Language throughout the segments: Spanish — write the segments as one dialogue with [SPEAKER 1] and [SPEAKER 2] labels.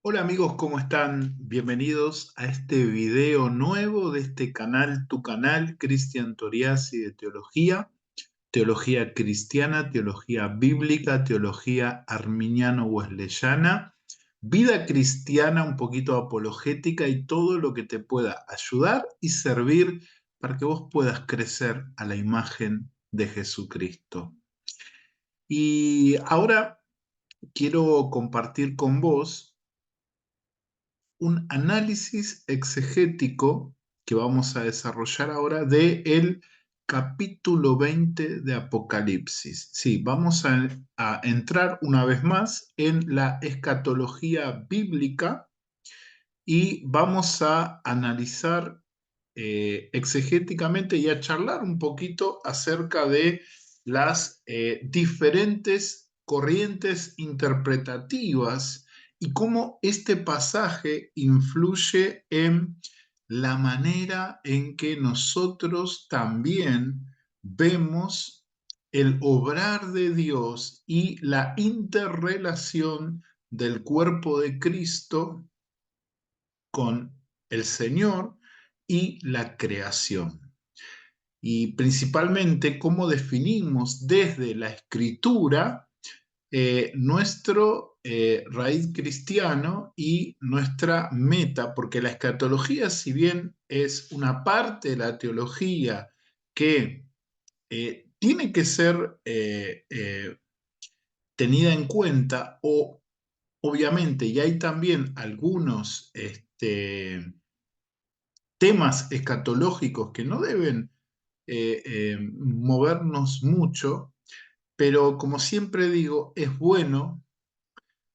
[SPEAKER 1] Hola amigos, ¿cómo están? Bienvenidos a este video nuevo de este canal, tu canal, Cristian Toriasi de Teología, Teología Cristiana, Teología Bíblica, Teología Arminiano-Wesleyana, vida cristiana, un poquito apologética y todo lo que te pueda ayudar y servir para que vos puedas crecer a la imagen de Jesucristo. Y ahora quiero compartir con vos un análisis exegético que vamos a desarrollar ahora de el capítulo 20 de Apocalipsis. Sí, vamos a entrar una vez más en la escatología bíblica y vamos a analizar exegéticamente y a charlar un poquito acerca de las diferentes corrientes interpretativas y cómo este pasaje influye en la manera en que nosotros también vemos el obrar de Dios y la interrelación del cuerpo de Cristo con el Señor y la creación. Y principalmente cómo definimos desde la escritura nuestro raíz cristiano y nuestra meta, porque la escatología, si bien es una parte de la teología que tiene que ser tenida en cuenta, o obviamente, y hay también algunos temas escatológicos que no deben movernos mucho, pero como siempre digo, es bueno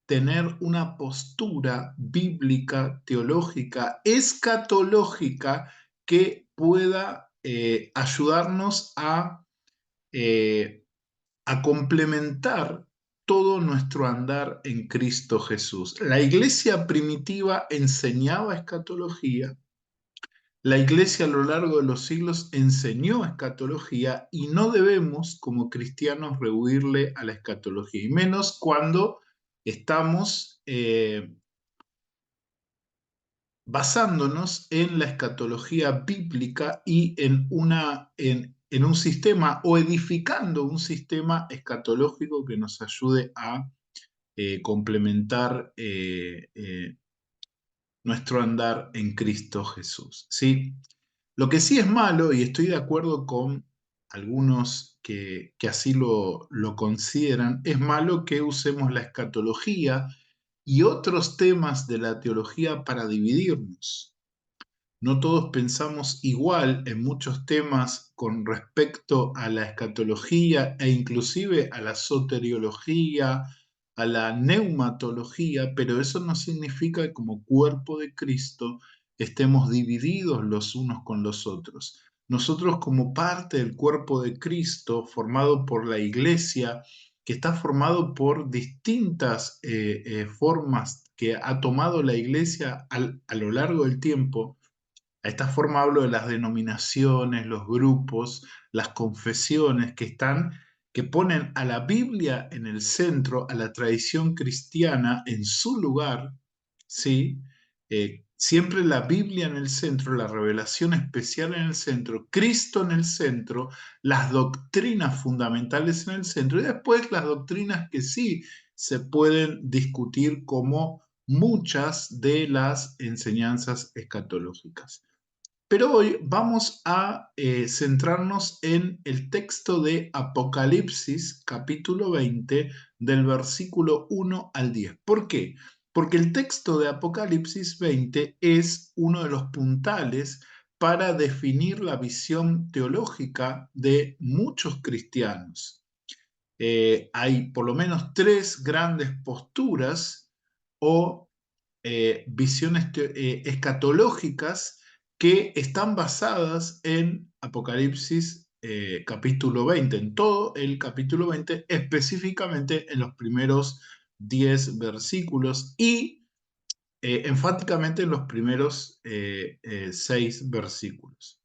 [SPEAKER 1] tener una postura bíblica, teológica, escatológica que pueda ayudarnos a complementar todo nuestro andar en Cristo Jesús. La iglesia primitiva enseñaba escatología. La Iglesia a lo largo de los siglos enseñó escatología y no debemos, como cristianos, rehuirle a la escatología, y menos cuando estamos basándonos en la escatología bíblica y en un sistema o edificando un sistema escatológico que nos ayude a complementar nuestro andar en Cristo Jesús. ¿Sí? Lo que sí es malo, y estoy de acuerdo con algunos que así lo consideran, es malo que usemos la escatología y otros temas de la teología para dividirnos. No todos pensamos igual en muchos temas con respecto a la escatología e inclusive a la soteriología, a la neumatología, pero eso no significa que como cuerpo de Cristo estemos divididos los unos con los otros. Nosotros como parte del cuerpo de Cristo, formado por la iglesia, que está formado por distintas formas que ha tomado la iglesia a lo largo del tiempo. A esta forma hablo de las denominaciones, los grupos, las confesiones que ponen a la Biblia en el centro, a la tradición cristiana en su lugar, ¿sí? Siempre la Biblia en el centro, la revelación especial en el centro, Cristo en el centro, las doctrinas fundamentales en el centro y después las doctrinas que sí se pueden discutir como muchas de las enseñanzas escatológicas. Pero hoy vamos a centrarnos en el texto de Apocalipsis, capítulo 20, del versículo 1 al 10. ¿Por qué? Porque el texto de Apocalipsis 20 es uno de los puntales para definir la visión teológica de muchos cristianos. Hay por lo menos tres grandes posturas o visiones escatológicas que están basadas en Apocalipsis capítulo 20, en todo el capítulo 20, específicamente en los primeros 10 versículos y enfáticamente en los primeros 6 versículos.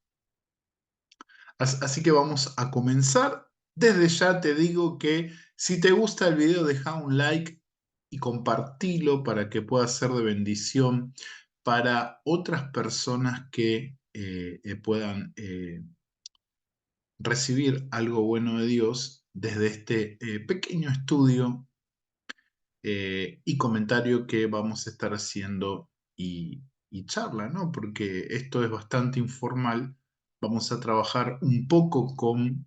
[SPEAKER 1] Así que vamos a comenzar. Desde ya te digo que si te gusta el video, deja un like y compartilo para que pueda ser de bendición para otras personas que puedan recibir algo bueno de Dios desde este pequeño estudio y comentario que vamos a estar haciendo y charla, ¿no? Porque esto es bastante informal. Vamos a trabajar un poco con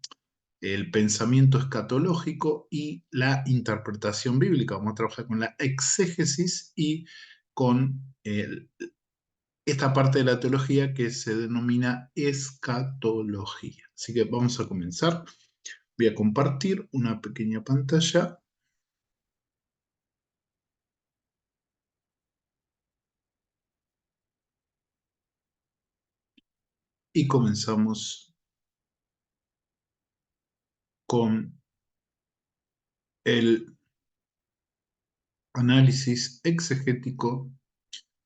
[SPEAKER 1] el pensamiento escatológico y la interpretación bíblica. Vamos a trabajar con la exégesis y con esta parte de la teología que se denomina escatología. Así que vamos a comenzar. Voy a compartir una pequeña pantalla y comenzamos con el análisis exegético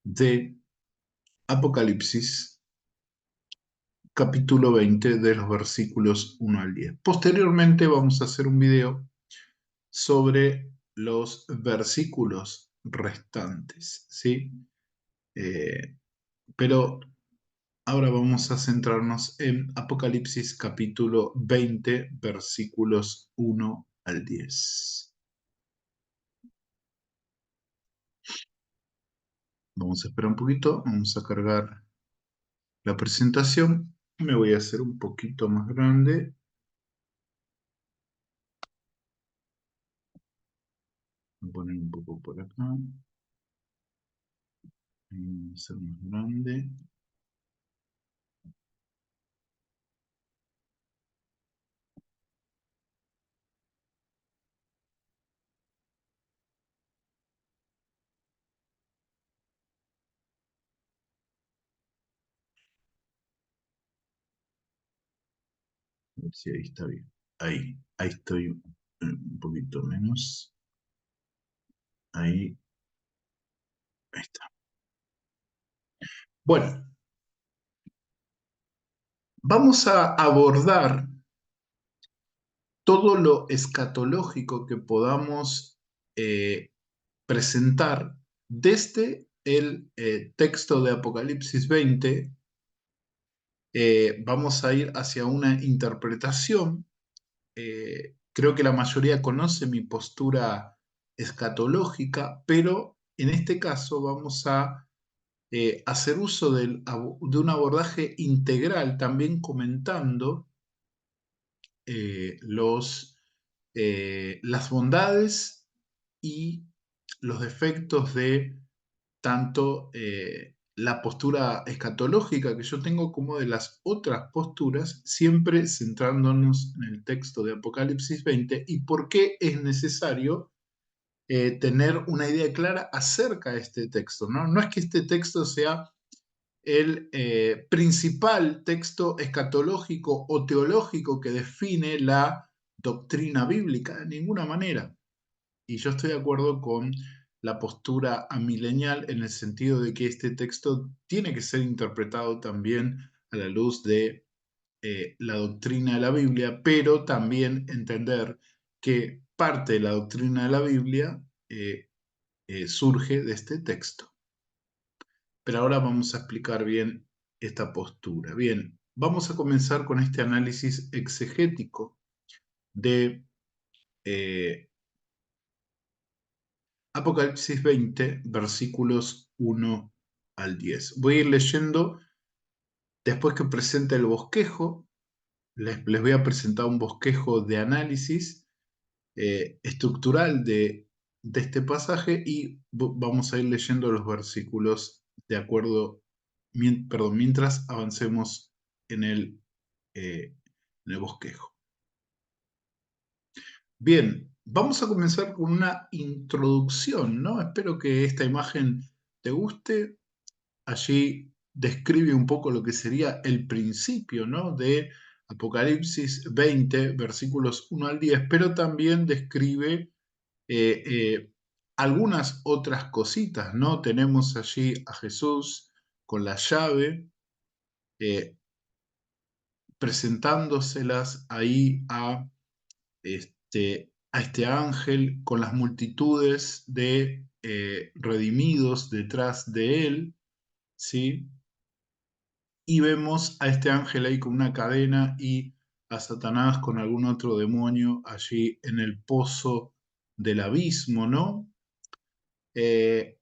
[SPEAKER 1] de Apocalipsis, capítulo 20, de los versículos 1 al 10. Posteriormente vamos a hacer un video sobre los versículos restantes, ¿sí? Eh, pero ahora vamos a centrarnos en Apocalipsis capítulo 20, versículos 1 al 10. Vamos a esperar un poquito, vamos a cargar la presentación. Me voy a hacer un poquito más grande. Voy a poner un poco por acá. Voy a hacer más grande. A ver si ahí está bien. Ahí estoy un poquito menos. Ahí, ahí está. Bueno, vamos a abordar todo lo escatológico que podamos presentar desde el texto de Apocalipsis 20. Vamos a ir hacia una interpretación. Creo que la mayoría conoce mi postura escatológica, pero en este caso vamos a hacer uso de un abordaje integral, también comentando las bondades y los defectos de tanto la postura escatológica que yo tengo como de las otras posturas, siempre centrándonos en el texto de Apocalipsis 20 y por qué es necesario tener una idea clara acerca de este texto, ¿no? No es que este texto sea el principal texto escatológico o teológico que define la doctrina bíblica, de ninguna manera. Y yo estoy de acuerdo con la postura amilenial en el sentido de que este texto tiene que ser interpretado también a la luz de la doctrina de la Biblia, pero también entender que parte de la doctrina de la Biblia surge de este texto. Pero ahora vamos a explicar bien esta postura. Bien, vamos a comenzar con este análisis exegético de eh, Apocalipsis 20, versículos 1 al 10. Voy a ir leyendo después que presente el bosquejo. Les voy a presentar un bosquejo de análisis estructural de este pasaje y vamos a ir leyendo los versículos de acuerdo, perdón, mientras avancemos en el bosquejo. Bien, vamos a comenzar con una introducción, ¿no? Espero que esta imagen te guste. Allí describe un poco lo que sería el principio, ¿no? De Apocalipsis 20, versículos 1 al 10, pero también describe eh, eh, algunas otras cositas, ¿no? Tenemos allí a Jesús con la llave, eh, presentándoselas ahí a a este ángel con las multitudes de redimidos detrás de él, ¿sí? Y vemos a este ángel ahí con una cadena y a Satanás con algún otro demonio allí en el pozo del abismo, ¿no? Eh,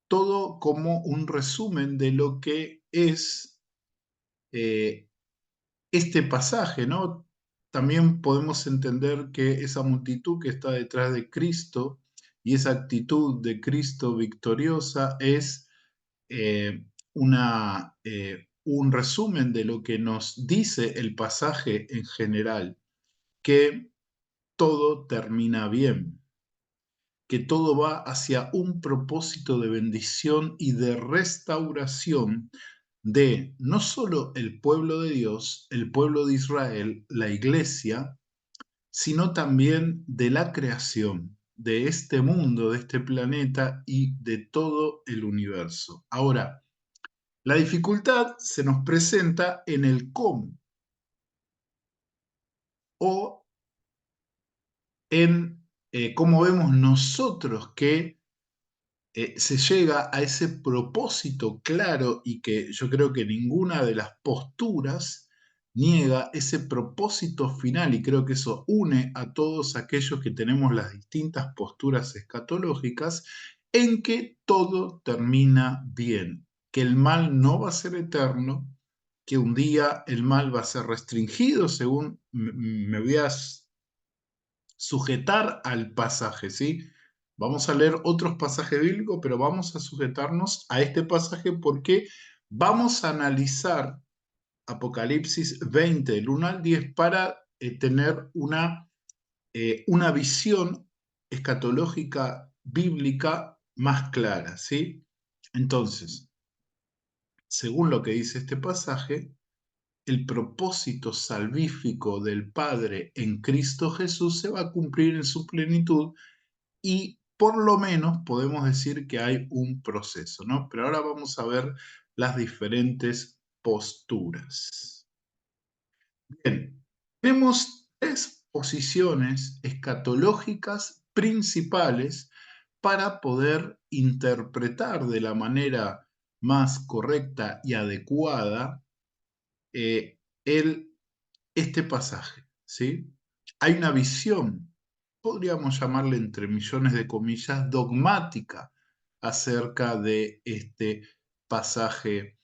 [SPEAKER 1] Todo como un resumen de lo que es eh, este pasaje, ¿no? También podemos entender que esa multitud que está detrás de Cristo y esa actitud de Cristo victoriosa es un resumen de lo que nos dice el pasaje en general, que todo termina bien, que todo va hacia un propósito de bendición y de restauración de no solo el pueblo de Dios, el pueblo de Israel, la iglesia, sino también de la creación, de este mundo, de este planeta y de todo el universo. Ahora, la dificultad se nos presenta en el cómo o en cómo vemos nosotros que se llega a ese propósito claro y que yo creo que ninguna de las posturas niega ese propósito final y creo que eso une a todos aquellos que tenemos las distintas posturas escatológicas en que todo termina bien, que el mal no va a ser eterno, que un día el mal va a ser restringido según me voy a sujetar al pasaje, ¿sí? Vamos a leer otros pasajes bíblicos, pero vamos a sujetarnos a este pasaje porque vamos a analizar Apocalipsis 20, del 1 al 10, para tener una visión escatológica bíblica más clara, ¿sí? Entonces, según lo que dice este pasaje, el propósito salvífico del Padre en Cristo Jesús se va a cumplir en su plenitud y por lo menos podemos decir que hay un proceso, ¿no? Pero ahora vamos a ver las diferentes posturas. Bien, tenemos tres posiciones escatológicas principales para poder interpretar de la manera más correcta y adecuada eh, el, este pasaje, ¿sí? Hay una visión, podríamos llamarle entre millones de comillas, dogmática acerca de este pasaje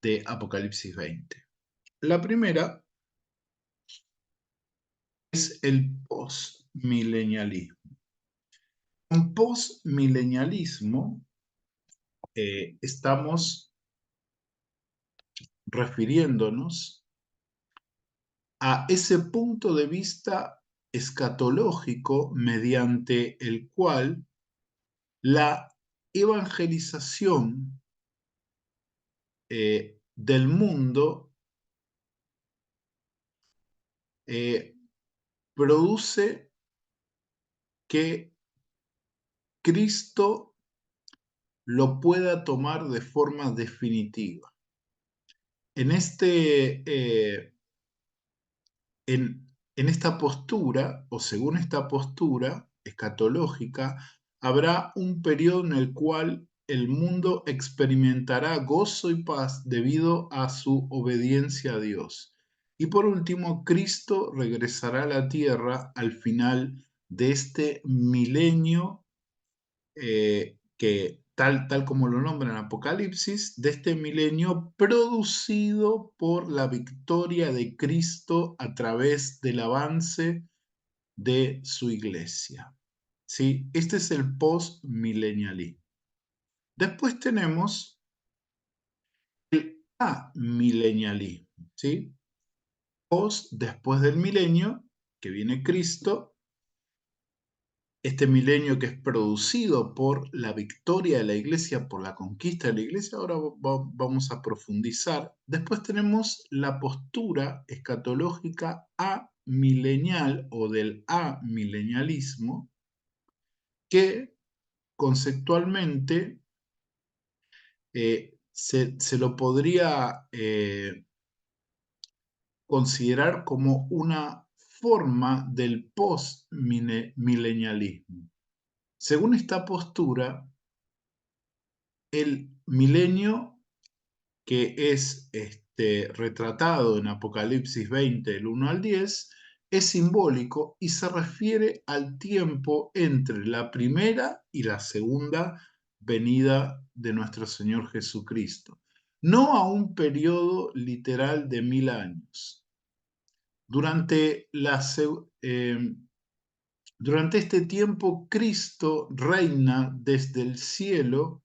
[SPEAKER 1] de Apocalipsis 20. La primera es el postmilenialismo. Con postmilenialismo estamos refiriéndonos a ese punto de vista escatológico mediante el cual la evangelización del mundo eh, produce que Cristo lo pueda tomar de forma definitiva. En, en esta postura, o según esta postura escatológica, habrá un periodo en el cual el mundo experimentará gozo y paz debido a su obediencia a Dios. Y por último, Cristo regresará a la tierra al final de este milenio que tal como lo nombra en Apocalipsis, de este milenio producido por la victoria de Cristo a través del avance de su iglesia. ¿Sí? Este es el postmilenialismo. Después tenemos el amilenialismo, ¿sí? Después del milenio, que viene Cristo, este milenio que es producido por la victoria de la iglesia, por la conquista de la iglesia, ahora vamos a profundizar. Después tenemos la postura escatológica amilenial o del amilenialismo, que conceptualmente se lo podría considerar como una forma del postmilenialismo. Según esta postura, el milenio que es retratado en Apocalipsis 20, del 1 al 10, es simbólico y se refiere al tiempo entre la primera y la segunda venida de nuestro Señor Jesucristo, no a un periodo literal de 1000 años. Durante, durante este tiempo, Cristo reina desde el cielo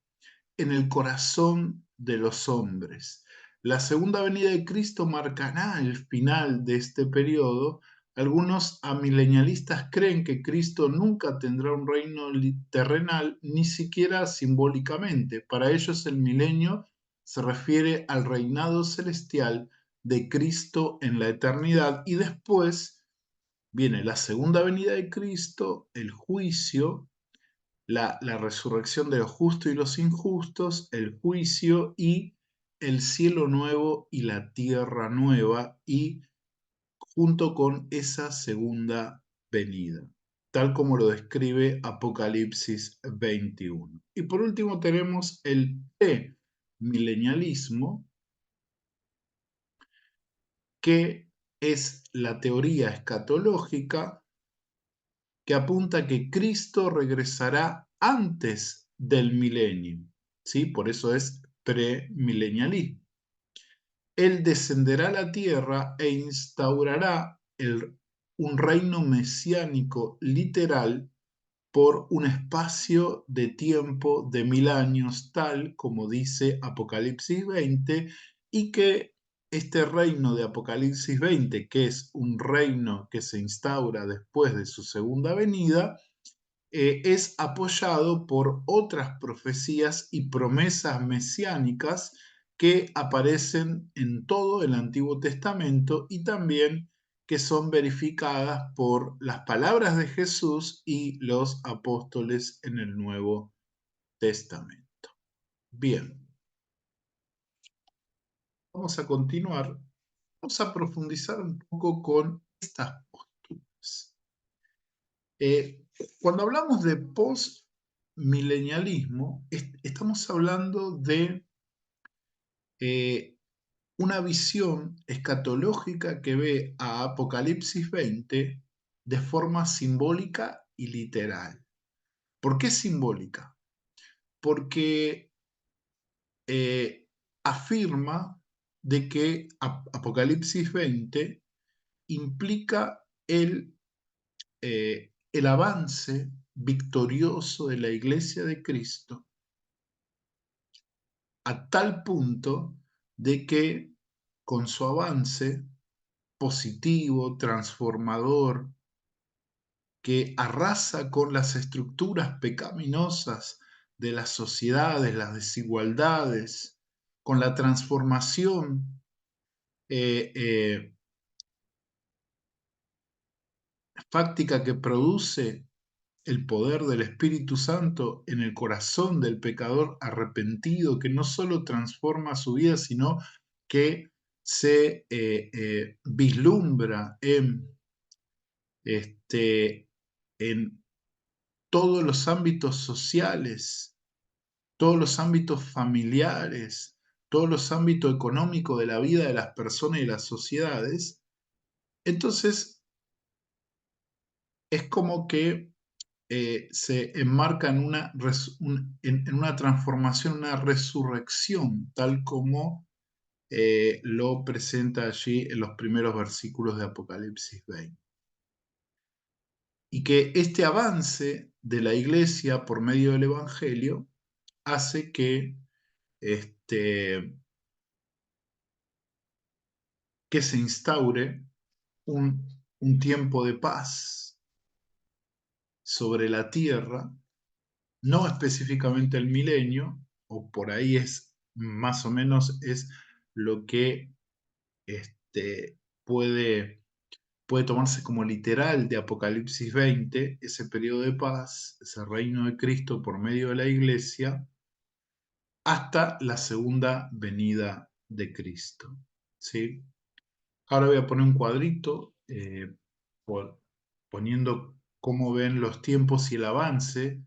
[SPEAKER 1] en el corazón de los hombres. La segunda venida de Cristo marcará el final de este periodo. Algunos amilenialistas creen que Cristo nunca tendrá un reino terrenal, ni siquiera simbólicamente. Para ellos el milenio se refiere al reinado celestial de Cristo en la eternidad y después viene la segunda venida de Cristo, el juicio, la resurrección de los justos y los injustos, el juicio y el cielo nuevo y la tierra nueva, y junto con esa segunda venida, tal como lo describe Apocalipsis 21. Y por último tenemos el premilenialismo, que es la teoría escatológica que apunta a que Cristo regresará antes del milenio, ¿sí? Por eso es premilenialismo. Él descenderá a la tierra e instaurará un reino mesiánico literal por un espacio de tiempo de 1000 años, tal como dice Apocalipsis 20, y que este reino de Apocalipsis 20, que es un reino que se instaura después de su segunda venida, es apoyado por otras profecías y promesas mesiánicas que aparecen en todo el Antiguo Testamento y también que son verificadas por las palabras de Jesús y los apóstoles en el Nuevo Testamento. Bien, vamos a continuar, vamos a profundizar un poco con estas posturas. Eh, Cuando hablamos de postmilenialismo, estamos hablando de una visión escatológica que ve a Apocalipsis 20 de forma simbólica y literal. ¿Por qué simbólica? Porque afirma de que Apocalipsis 20 implica el avance victorioso de la Iglesia de Cristo a tal punto de que con su avance positivo, transformador, que arrasa con las estructuras pecaminosas de las sociedades, las desigualdades, con la transformación eh, eh, fáctica que produce el poder del Espíritu Santo en el corazón del pecador arrepentido, que no solo transforma su vida, sino que se vislumbra en todos los ámbitos sociales, todos los ámbitos familiares, todos los ámbitos económicos de la vida de las personas y las sociedades. Entonces es como que se enmarca en en una transformación, una resurrección, tal como lo presenta allí en los primeros versículos de Apocalipsis 20. Y que este avance de la iglesia por medio del Evangelio hace este, que se instaure un, un tiempo de paz sobre la tierra, no específicamente el milenio, o por ahí es más o menos es lo que puede tomarse como literal de Apocalipsis 20, ese periodo de paz, ese reino de Cristo por medio de la iglesia, hasta la segunda venida de Cristo. ¿Sí? Ahora voy a poner un cuadrito por- poniendo cómo ven los tiempos y el avance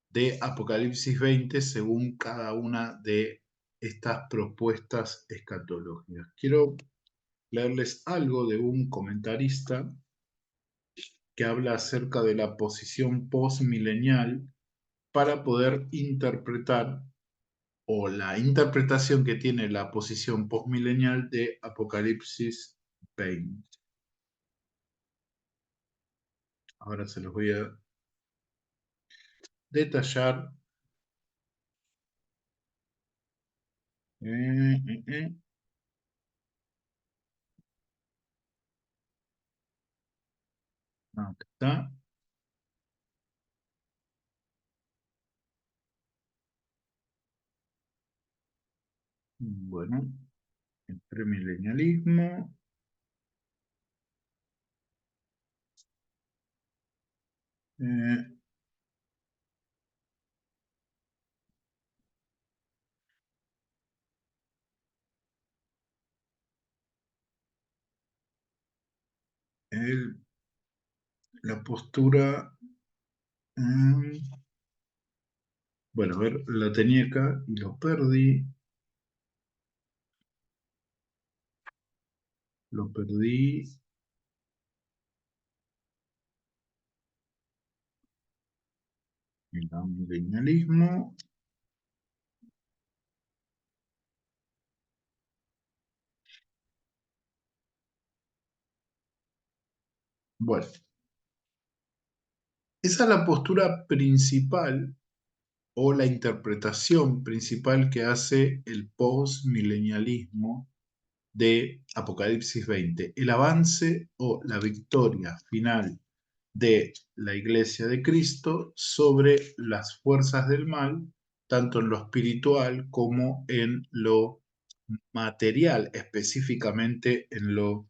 [SPEAKER 1] de Apocalipsis 20 según cada una de estas propuestas escatológicas. Quiero leerles algo de un comentarista que habla acerca de la posición postmilenial para poder interpretar o la interpretación que tiene la posición postmilenial de Apocalipsis 20. Ahora se los voy a detallar. Eh, eh, eh. Acá está. Bueno, el premilenialismo. eh, el- la postura. Bueno, a ver, la tenía acá y lo perdí. Lo perdí. El premilenialismo. Bueno, esa es la postura principal o la interpretación principal que hace el postmilenialismo de Apocalipsis 20, el avance o la victoria final de la Iglesia de Cristo sobre las fuerzas del mal, tanto en lo espiritual como en lo material, específicamente en lo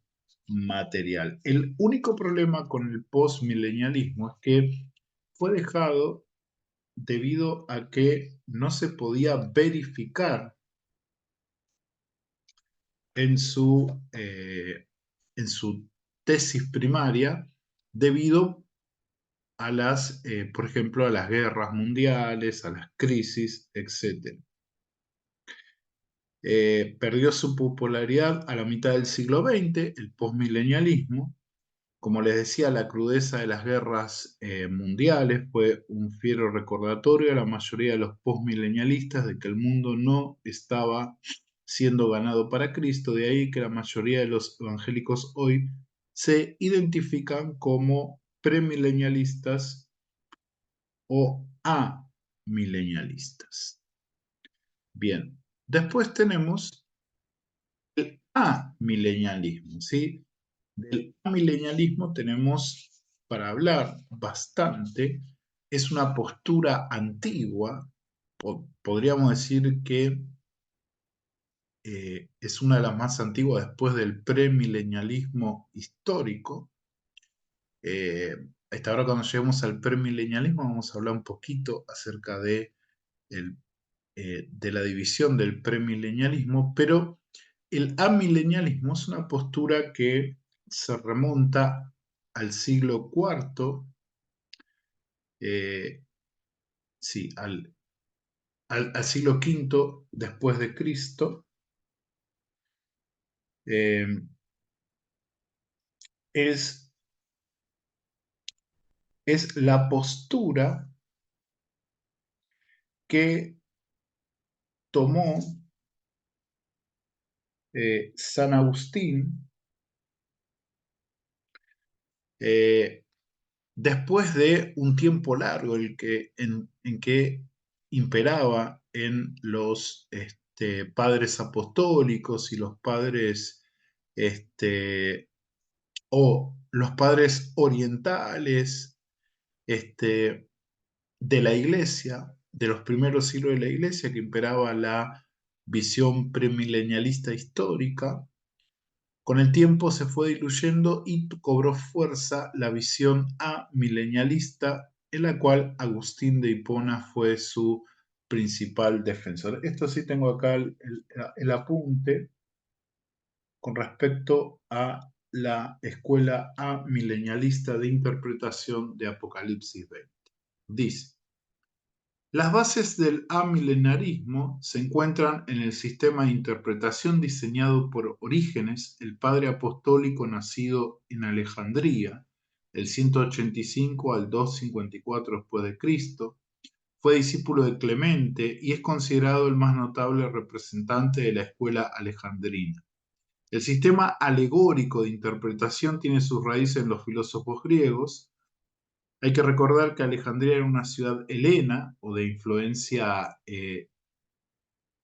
[SPEAKER 1] material. El único problema con el postmilenialismo es que fue dejado debido a que no se podía verificar en en su tesis primaria debido a por ejemplo, a las guerras mundiales, a las crisis, etc. Perdió su popularidad a la mitad del siglo XX, el postmilenialismo. Como les decía, la crudeza de las guerras mundiales fue un fiero recordatorio a la mayoría de los postmilenialistas de que el mundo no estaba siendo ganado para Cristo. De ahí que la mayoría de los evangélicos hoy se identifican como premilenialistas o amilenialistas. Bien, después tenemos el amilenialismo, ¿sí? Del amilenialismo tenemos para hablar bastante. Es una postura antigua, podríamos decir que es una de las más antiguas después del premilenialismo histórico. Hasta ahora cuando lleguemos al premilenialismo vamos a hablar un poquito acerca de la división del premilenialismo, pero el amilenialismo es una postura que se remonta al siglo IV, eh, sí, al siglo V después de Cristo. eh, es, es la postura que tomó San Agustín eh, después de un tiempo largo en que imperaba en los padres apostólicos y los padres este, o los padres orientales de la iglesia, de los primeros siglos de la iglesia, que imperaba la visión premilenialista histórica. Con el tiempo se fue diluyendo y cobró fuerza la visión amilenialista, en la cual Agustín de Hipona fue su principal defensor. Esto sí tengo acá el apunte con respecto a la escuela amilenialista de interpretación de Apocalipsis 20. Dice: las bases del amilenarismo se encuentran en el sistema de interpretación diseñado por Orígenes, el padre apostólico nacido en Alejandría, del 185 al 254 después de Cristo. Fue discípulo de Clemente y es considerado el más notable representante de la escuela alejandrina. El sistema alegórico de interpretación tiene sus raíces en los filósofos griegos. Hay que recordar que Alejandría era una ciudad helena o de influencia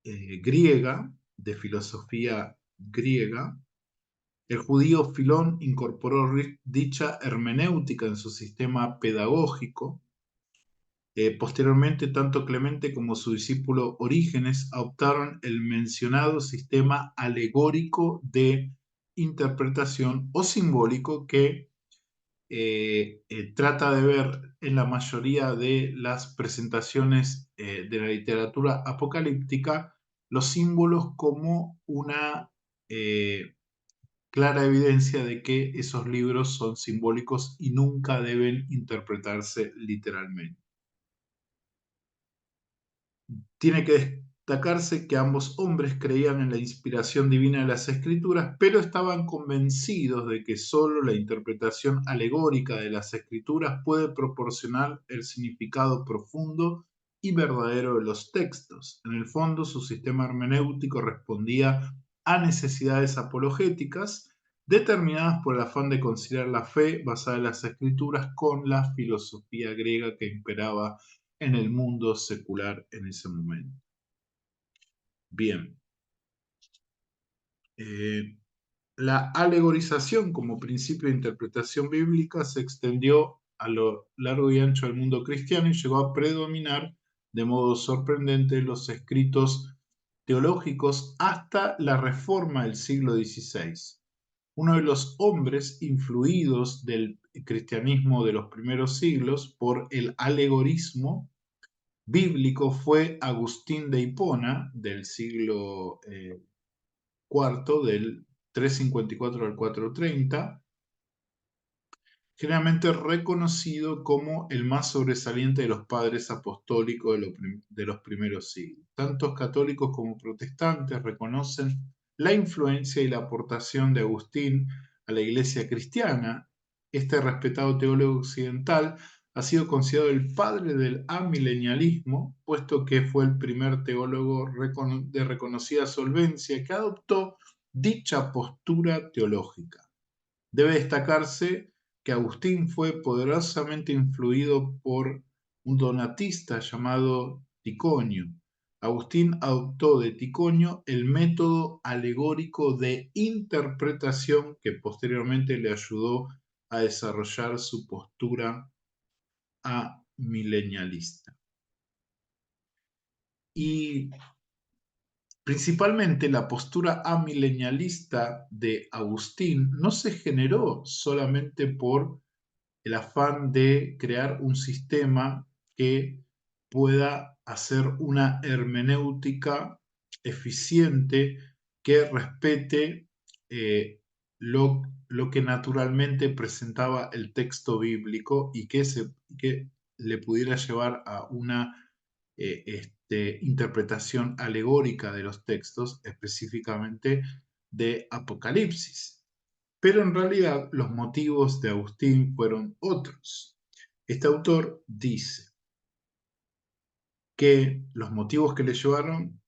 [SPEAKER 1] griega, de filosofía griega. El judío Filón incorporó dicha hermenéutica en su sistema pedagógico. Posteriormente, tanto Clemente como su discípulo Orígenes adoptaron el mencionado sistema alegórico de interpretación o simbólico que trata de ver en la mayoría de las presentaciones de la literatura apocalíptica los símbolos como una clara evidencia de que esos libros son simbólicos y nunca deben interpretarse literalmente. Tiene que destacarse que ambos hombres creían en la inspiración divina de las escrituras, pero estaban convencidos de que sólo la interpretación alegórica de las escrituras puede proporcionar el significado profundo y verdadero de los textos. En el fondo, su sistema hermenéutico respondía a necesidades apologéticas determinadas por el afán de conciliar la fe basada en las escrituras con la filosofía griega que imperaba en el mundo secular en ese momento. Bien, la alegorización como principio de interpretación bíblica se extendió a lo largo y ancho del mundo cristiano y llegó a predominar de modo sorprendente en los escritos teológicos hasta la Reforma del siglo XVI. Uno de los hombres influidos del cristianismo de los primeros siglos por el alegorismo bíblico fue Agustín de Hipona, del siglo IV, del 354 al 430, generalmente reconocido como el más sobresaliente de los padres apostólicos de los primeros siglos. Tantos católicos como protestantes reconocen la influencia y la aportación de Agustín a la iglesia cristiana. Este respetado teólogo occidental ha sido considerado el padre del amilenialismo, puesto que fue el primer teólogo de reconocida solvencia que adoptó dicha postura teológica. Debe destacarse que Agustín fue poderosamente influido por un donatista llamado Ticonio. Agustín adoptó de Ticonio el método alegórico de interpretación que posteriormente le ayudó a desarrollar su postura amilenialista. Y principalmente la postura amilenialista de Agustín no se generó solamente por el afán de crear un sistema que pueda hacer una hermenéutica eficiente que respete lo que naturalmente presentaba el texto bíblico y que le pudiera llevar a una interpretación alegórica de los textos, específicamente de Apocalipsis. Pero en realidad los motivos de Agustín fueron otros. Este autor dice que los motivos que le llevaron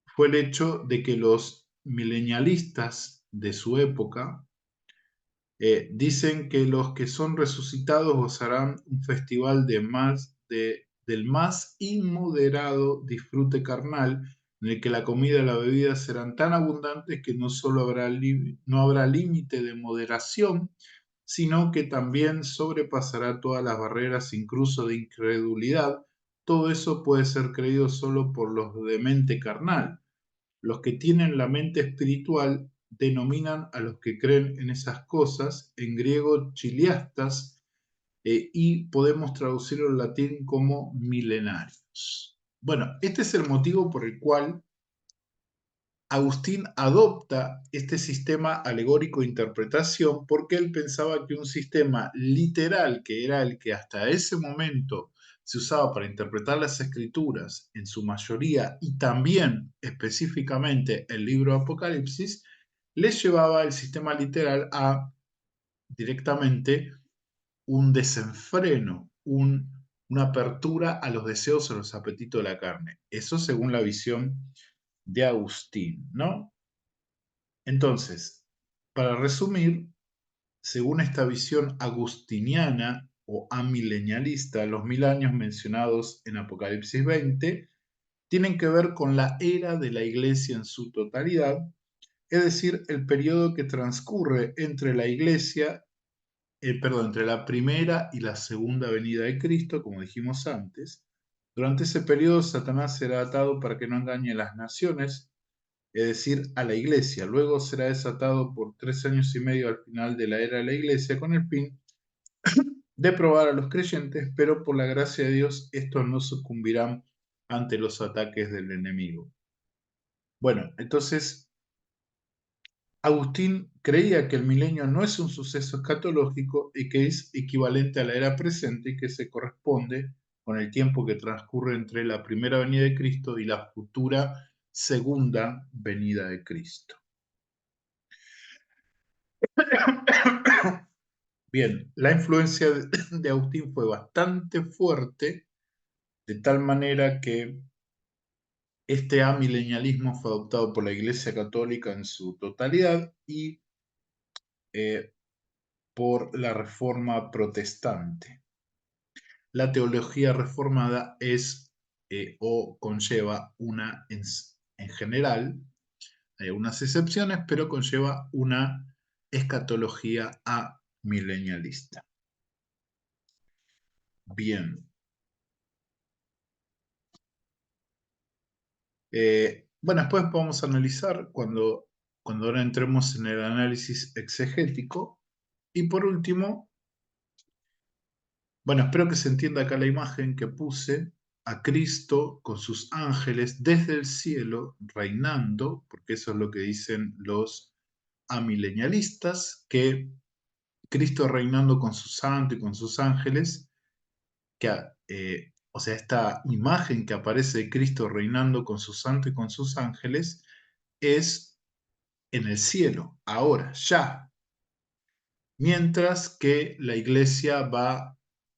[SPEAKER 1] fue el hecho de que los milenialistas de su época dicen que los que son resucitados gozarán un festival del más inmoderado disfrute carnal, en el que la comida y la bebida serán tan abundantes que no solo no habrá límite de moderación, sino que también sobrepasará todas las barreras, incluso de incredulidad. Todo eso puede ser creído solo por los de mente carnal. Los que tienen la mente espiritual denominan a los que creen en esas cosas, en griego chiliastas, y podemos traducirlo en latín como milenarios. Bueno, este es el motivo por el cual Agustín adopta este sistema alegórico de interpretación porque él pensaba que un sistema literal, que era el que hasta ese momento se usaba para interpretar las escrituras en su mayoría y también específicamente el libro de Apocalipsis, le llevaba el sistema literal a directamente un desenfreno, una apertura a los deseos o los apetitos de la carne. Eso según la visión de Agustín, ¿no? Entonces, para resumir, según esta visión agustiniana o amilenialista, los 1000 años mencionados en Apocalipsis 20 tienen que ver con la era de la iglesia en su totalidad, es decir, el periodo que transcurre entre la iglesia, perdón, entre la primera y la segunda venida de Cristo, como dijimos antes. Durante ese periodo, Satanás será atado para que no engañe a las naciones, es decir, a la iglesia. Luego será desatado por 3 años y medio al final de la era de la iglesia con el fin de probar a los creyentes, pero por la gracia de Dios estos no sucumbirán ante los ataques del enemigo. Bueno, entonces Agustín creía que el milenio no es un suceso escatológico y que es equivalente a la era presente y que se corresponde con el tiempo que transcurre entre la primera venida de Cristo y la futura segunda venida de Cristo. Bien, la influencia de Agustín fue bastante fuerte, de tal manera que este amilenialismo fue adoptado por la Iglesia Católica en su totalidad y eh, por la Reforma Protestante. La teología reformada es o conlleva en general, hay unas excepciones, pero conlleva una escatología amilenialista. Bien. Bueno, después vamos a analizar cuando ahora entremos en el análisis exegético. Y por último, bueno, espero que se entienda acá la imagen que puse a Cristo con sus ángeles desde el cielo reinando, porque eso es lo que dicen los amilenialistas, que Cristo reinando con su santo y con sus ángeles, o sea, esta imagen que aparece de Cristo reinando con su santo y con sus ángeles es en el cielo, ahora, ya, mientras que la iglesia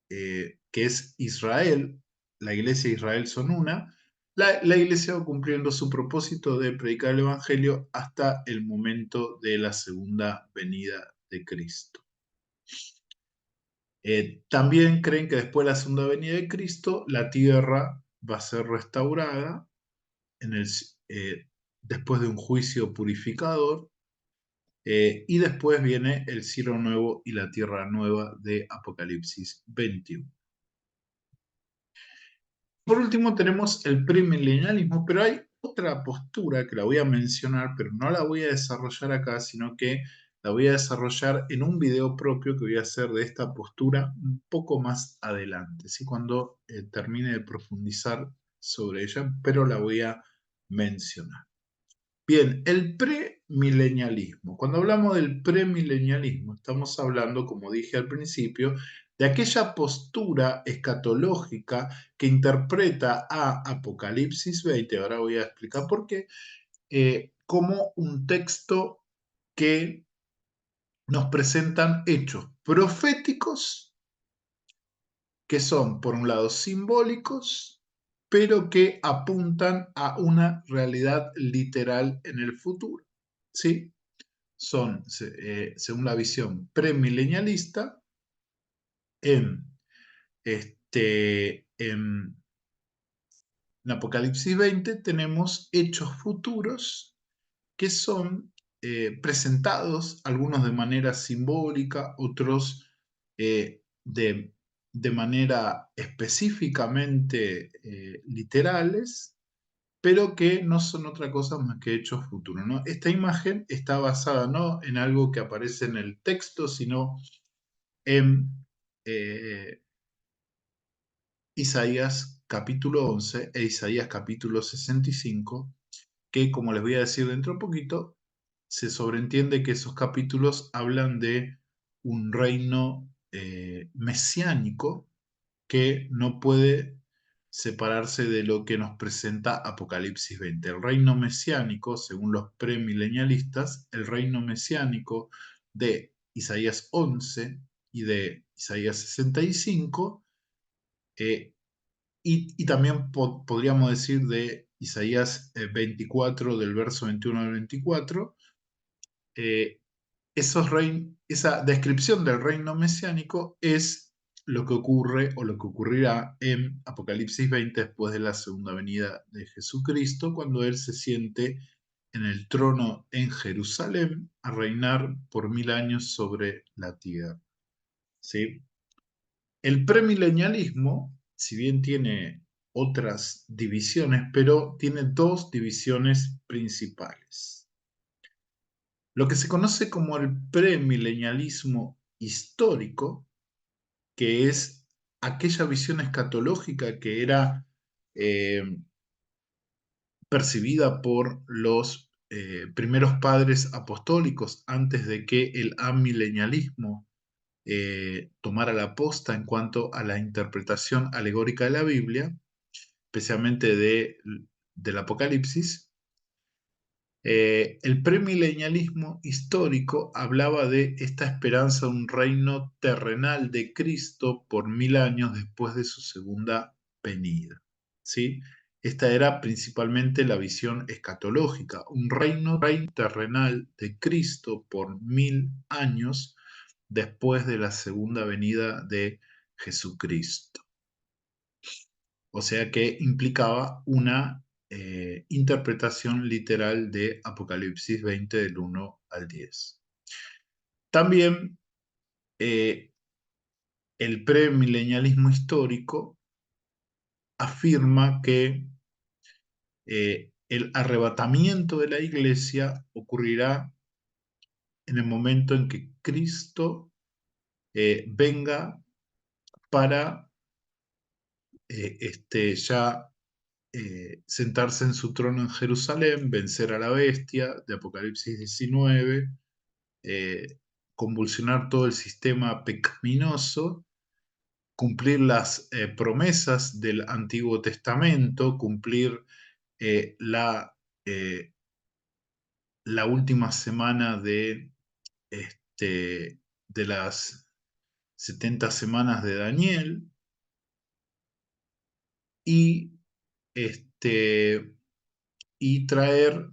[SPEAKER 1] que es Israel, la iglesia y Israel son una, la iglesia va cumpliendo su propósito de predicar el Evangelio hasta el momento de la segunda venida de Cristo. También creen que después de la segunda venida de Cristo, la tierra va a ser restaurada en después de un juicio purificador. Y después viene el cielo nuevo y la tierra nueva de Apocalipsis 21. Por último tenemos el premilenialismo, pero hay otra postura que la voy a mencionar, pero no la voy a desarrollar acá, sino que la voy a desarrollar en un video propio que voy a hacer de esta postura un poco más adelante, ¿sí? Cuando termine de profundizar sobre ella, pero la voy a mencionar. Bien, el premilenialismo. Cuando hablamos del premilenialismo, estamos hablando, como dije al principio, de aquella postura escatológica que interpreta a Apocalipsis 20, ahora voy a explicar por qué, como un texto que nos presentan hechos proféticos que son, por un lado, simbólicos, pero que apuntan a una realidad literal en el futuro. ¿Sí? Son, según la visión premilenialista, en, en Apocalipsis 20 tenemos hechos futuros que son presentados, algunos de manera simbólica, otros de manera específicamente literales, pero que no son otra cosa más que hechos futuros, ¿no? Esta imagen está basada no en algo que aparece en el texto, sino en eh, Isaías capítulo 11 e Isaías capítulo 65, que, como les voy a decir dentro de poquito, se sobreentiende que esos capítulos hablan de un reino mesiánico que no puede separarse de lo que nos presenta Apocalipsis 20. El reino mesiánico, según los premilenialistas, el reino mesiánico de Isaías 11 y de Isaías 65, eh, y también podríamos decir de Isaías 24, del verso 21 al 24, eh, esa descripción del reino mesiánico es lo que ocurre o lo que ocurrirá en Apocalipsis 20 después de la segunda venida de Jesucristo, cuando Él se siente en el trono en Jerusalén a reinar por 1000 años sobre la tierra. ¿Sí? El premilenialismo, si bien tiene otras divisiones, pero tiene dos divisiones principales. Lo que se conoce como el premilenialismo histórico, que es aquella visión escatológica que era eh, percibida por los primeros padres apostólicos antes de que el amilenialismo tomara la posta en cuanto a la interpretación alegórica de la Biblia, especialmente del Apocalipsis. El premilenialismo histórico hablaba de esta esperanza de un reino terrenal de Cristo por 1000 años después de su segunda venida. ¿Sí? Esta era principalmente la visión escatológica, un reino terrenal de Cristo por 1000 años después de la segunda venida de Jesucristo. O sea que implicaba una interpretación literal de Apocalipsis 20 del 1 al 10. También el premilenialismo histórico afirma que el arrebatamiento de la iglesia ocurrirá en el momento en que Cristo venga para ya sentarse en su trono en Jerusalén, vencer a la bestia de Apocalipsis 19, convulsionar todo el sistema pecaminoso, cumplir las promesas del Antiguo Testamento, cumplir eh, la, eh, la última semana de las 70 semanas de Daniel y, este, y traer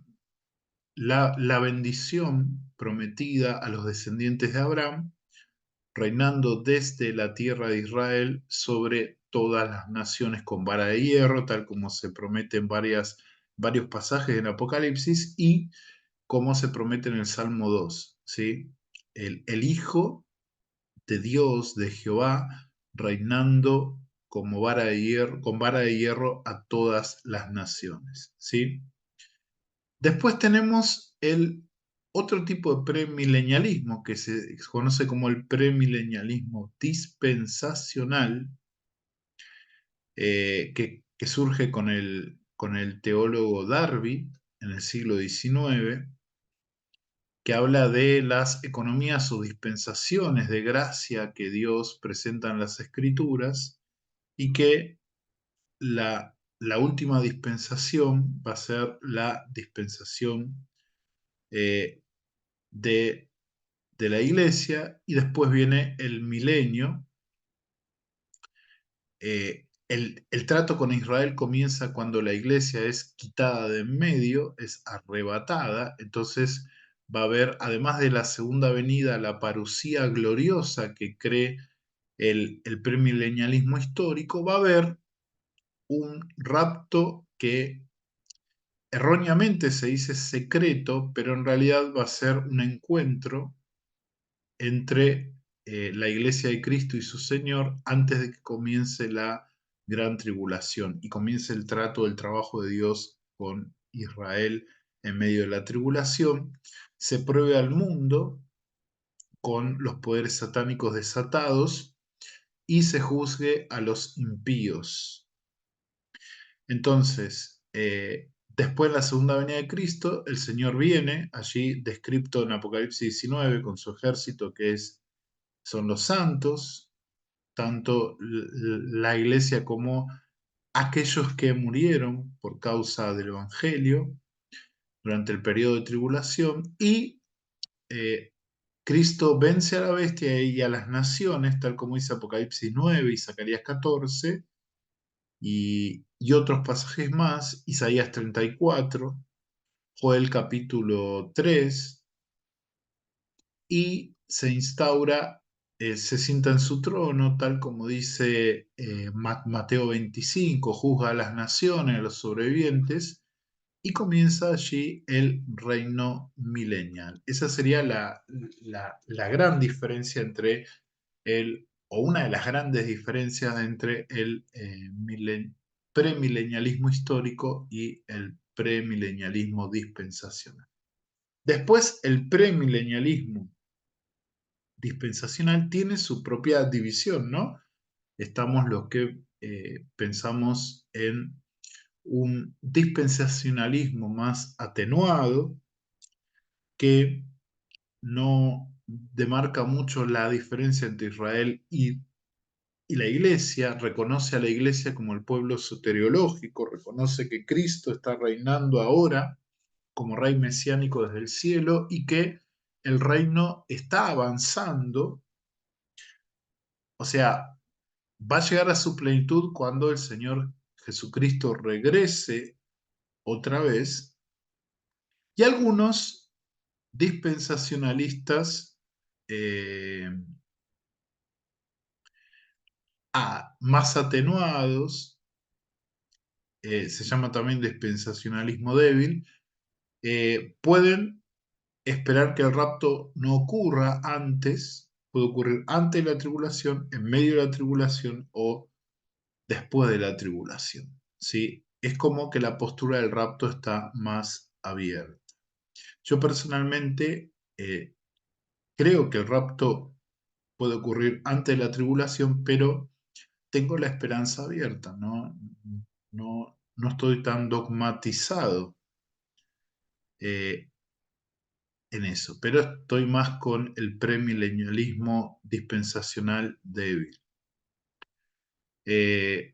[SPEAKER 1] la bendición prometida a los descendientes de Abraham, reinando desde la tierra de Israel sobre todas las naciones con vara de hierro, tal como se promete en varios pasajes en Apocalipsis y como se promete en el Salmo 2, ¿sí? El Hijo de Dios, de Jehová, reinando como con vara de hierro a todas las naciones, ¿sí? Después tenemos el otro tipo de premilenialismo que se conoce como el premilenialismo dispensacional, que surge con el teólogo Darby en el siglo XIX, que habla de las economías o dispensaciones de gracia que Dios presenta en las Escrituras y que la última dispensación va a ser la dispensación eh, de, de la iglesia y después viene el milenio. El trato con Israel comienza cuando la iglesia es quitada de en medio, es arrebatada, entonces va a haber, además de la segunda venida, la parusía gloriosa que cree el premilenialismo histórico, va a haber un rapto que erróneamente se dice secreto, pero en realidad va a ser un encuentro entre la iglesia de Cristo y su Señor antes de que comience la gran tribulación y comience el trato del trabajo de Dios con Israel en medio de la tribulación. Se pruebe al mundo con los poderes satánicos desatados y se juzgue a los impíos. Entonces, Después, en la segunda venida de Cristo, el Señor viene, allí descrito en Apocalipsis 19, con su ejército son los santos, tanto la iglesia como aquellos que murieron por causa del Evangelio durante el periodo de tribulación, y eh, Cristo vence a la bestia y a las naciones, tal como dice Apocalipsis 9 y Zacarías 14, y otros pasajes más, Isaías 34, Joel capítulo 3, y se instaura, se sienta en su trono, tal como dice Mateo 25, juzga a las naciones, a los sobrevivientes, y comienza allí el reino milenial. Esa sería la gran diferencia entre o una de las grandes diferencias entre el premilenialismo histórico y el premilenialismo dispensacional. Después, el premilenialismo dispensacional tiene su propia división, ¿no? Estamos los que pensamos en un dispensacionalismo más atenuado, que no demarca mucho la diferencia entre Israel y la iglesia, reconoce a la iglesia como el pueblo soteriológico, reconoce que Cristo está reinando ahora como rey mesiánico desde el cielo y que el reino está avanzando, o sea, va a llegar a su plenitud cuando el Señor Jesucristo regrese otra vez, y algunos dispensacionalistas eh, más atenuados, se llama también dispensacionalismo débil, pueden esperar que el rapto no ocurra antes, puede ocurrir antes de la tribulación, en medio de la tribulación o después de la tribulación, ¿sí? Es como que la postura del rapto está más abierta. Yo personalmente creo que el rapto puede ocurrir antes de la tribulación, pero tengo la esperanza abierta, ¿no? No estoy tan dogmatizado eh, en eso, pero estoy más con el premilenialismo dispensacional débil.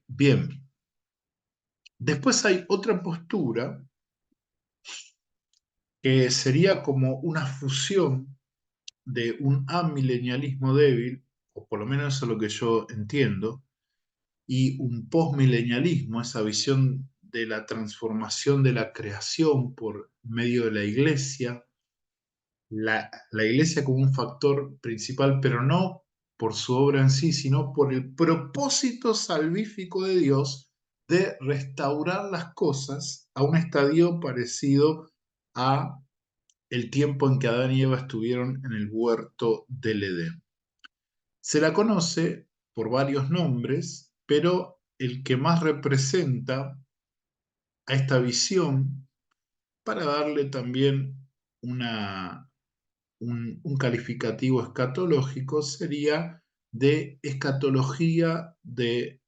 [SPEAKER 1] Bien, después hay otra postura que sería como una fusión de un amilenialismo débil, o por lo menos eso es lo que yo entiendo, y un postmilenialismo, esa visión de la transformación de la creación por medio de la iglesia, la iglesia como un factor principal, pero no por su obra en sí, sino por el propósito salvífico de Dios de restaurar las cosas a un estadio parecido a el tiempo en que Adán y Eva estuvieron en el huerto del Edén. Se la conoce por varios nombres, pero el que más representa a esta visión, para darle también un calificativo escatológico, sería de escatología de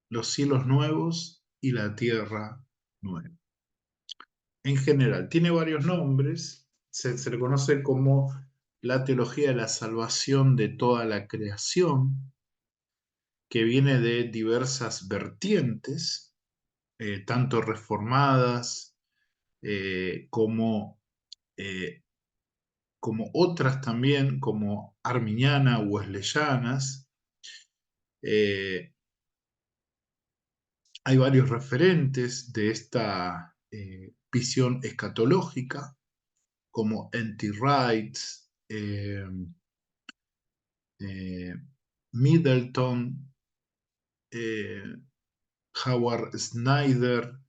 [SPEAKER 1] los cielos nuevos y la tierra nueva. En general, tiene varios nombres, se le conoce como la teología de la salvación de toda la creación, que viene de diversas vertientes, tanto reformadas como, eh, como otras también, como arminianas, wesleyanas. Eh, Hay varios referentes de esta visión escatológica, como N.T. Wright, eh, Middleton, eh, Howard Snyder,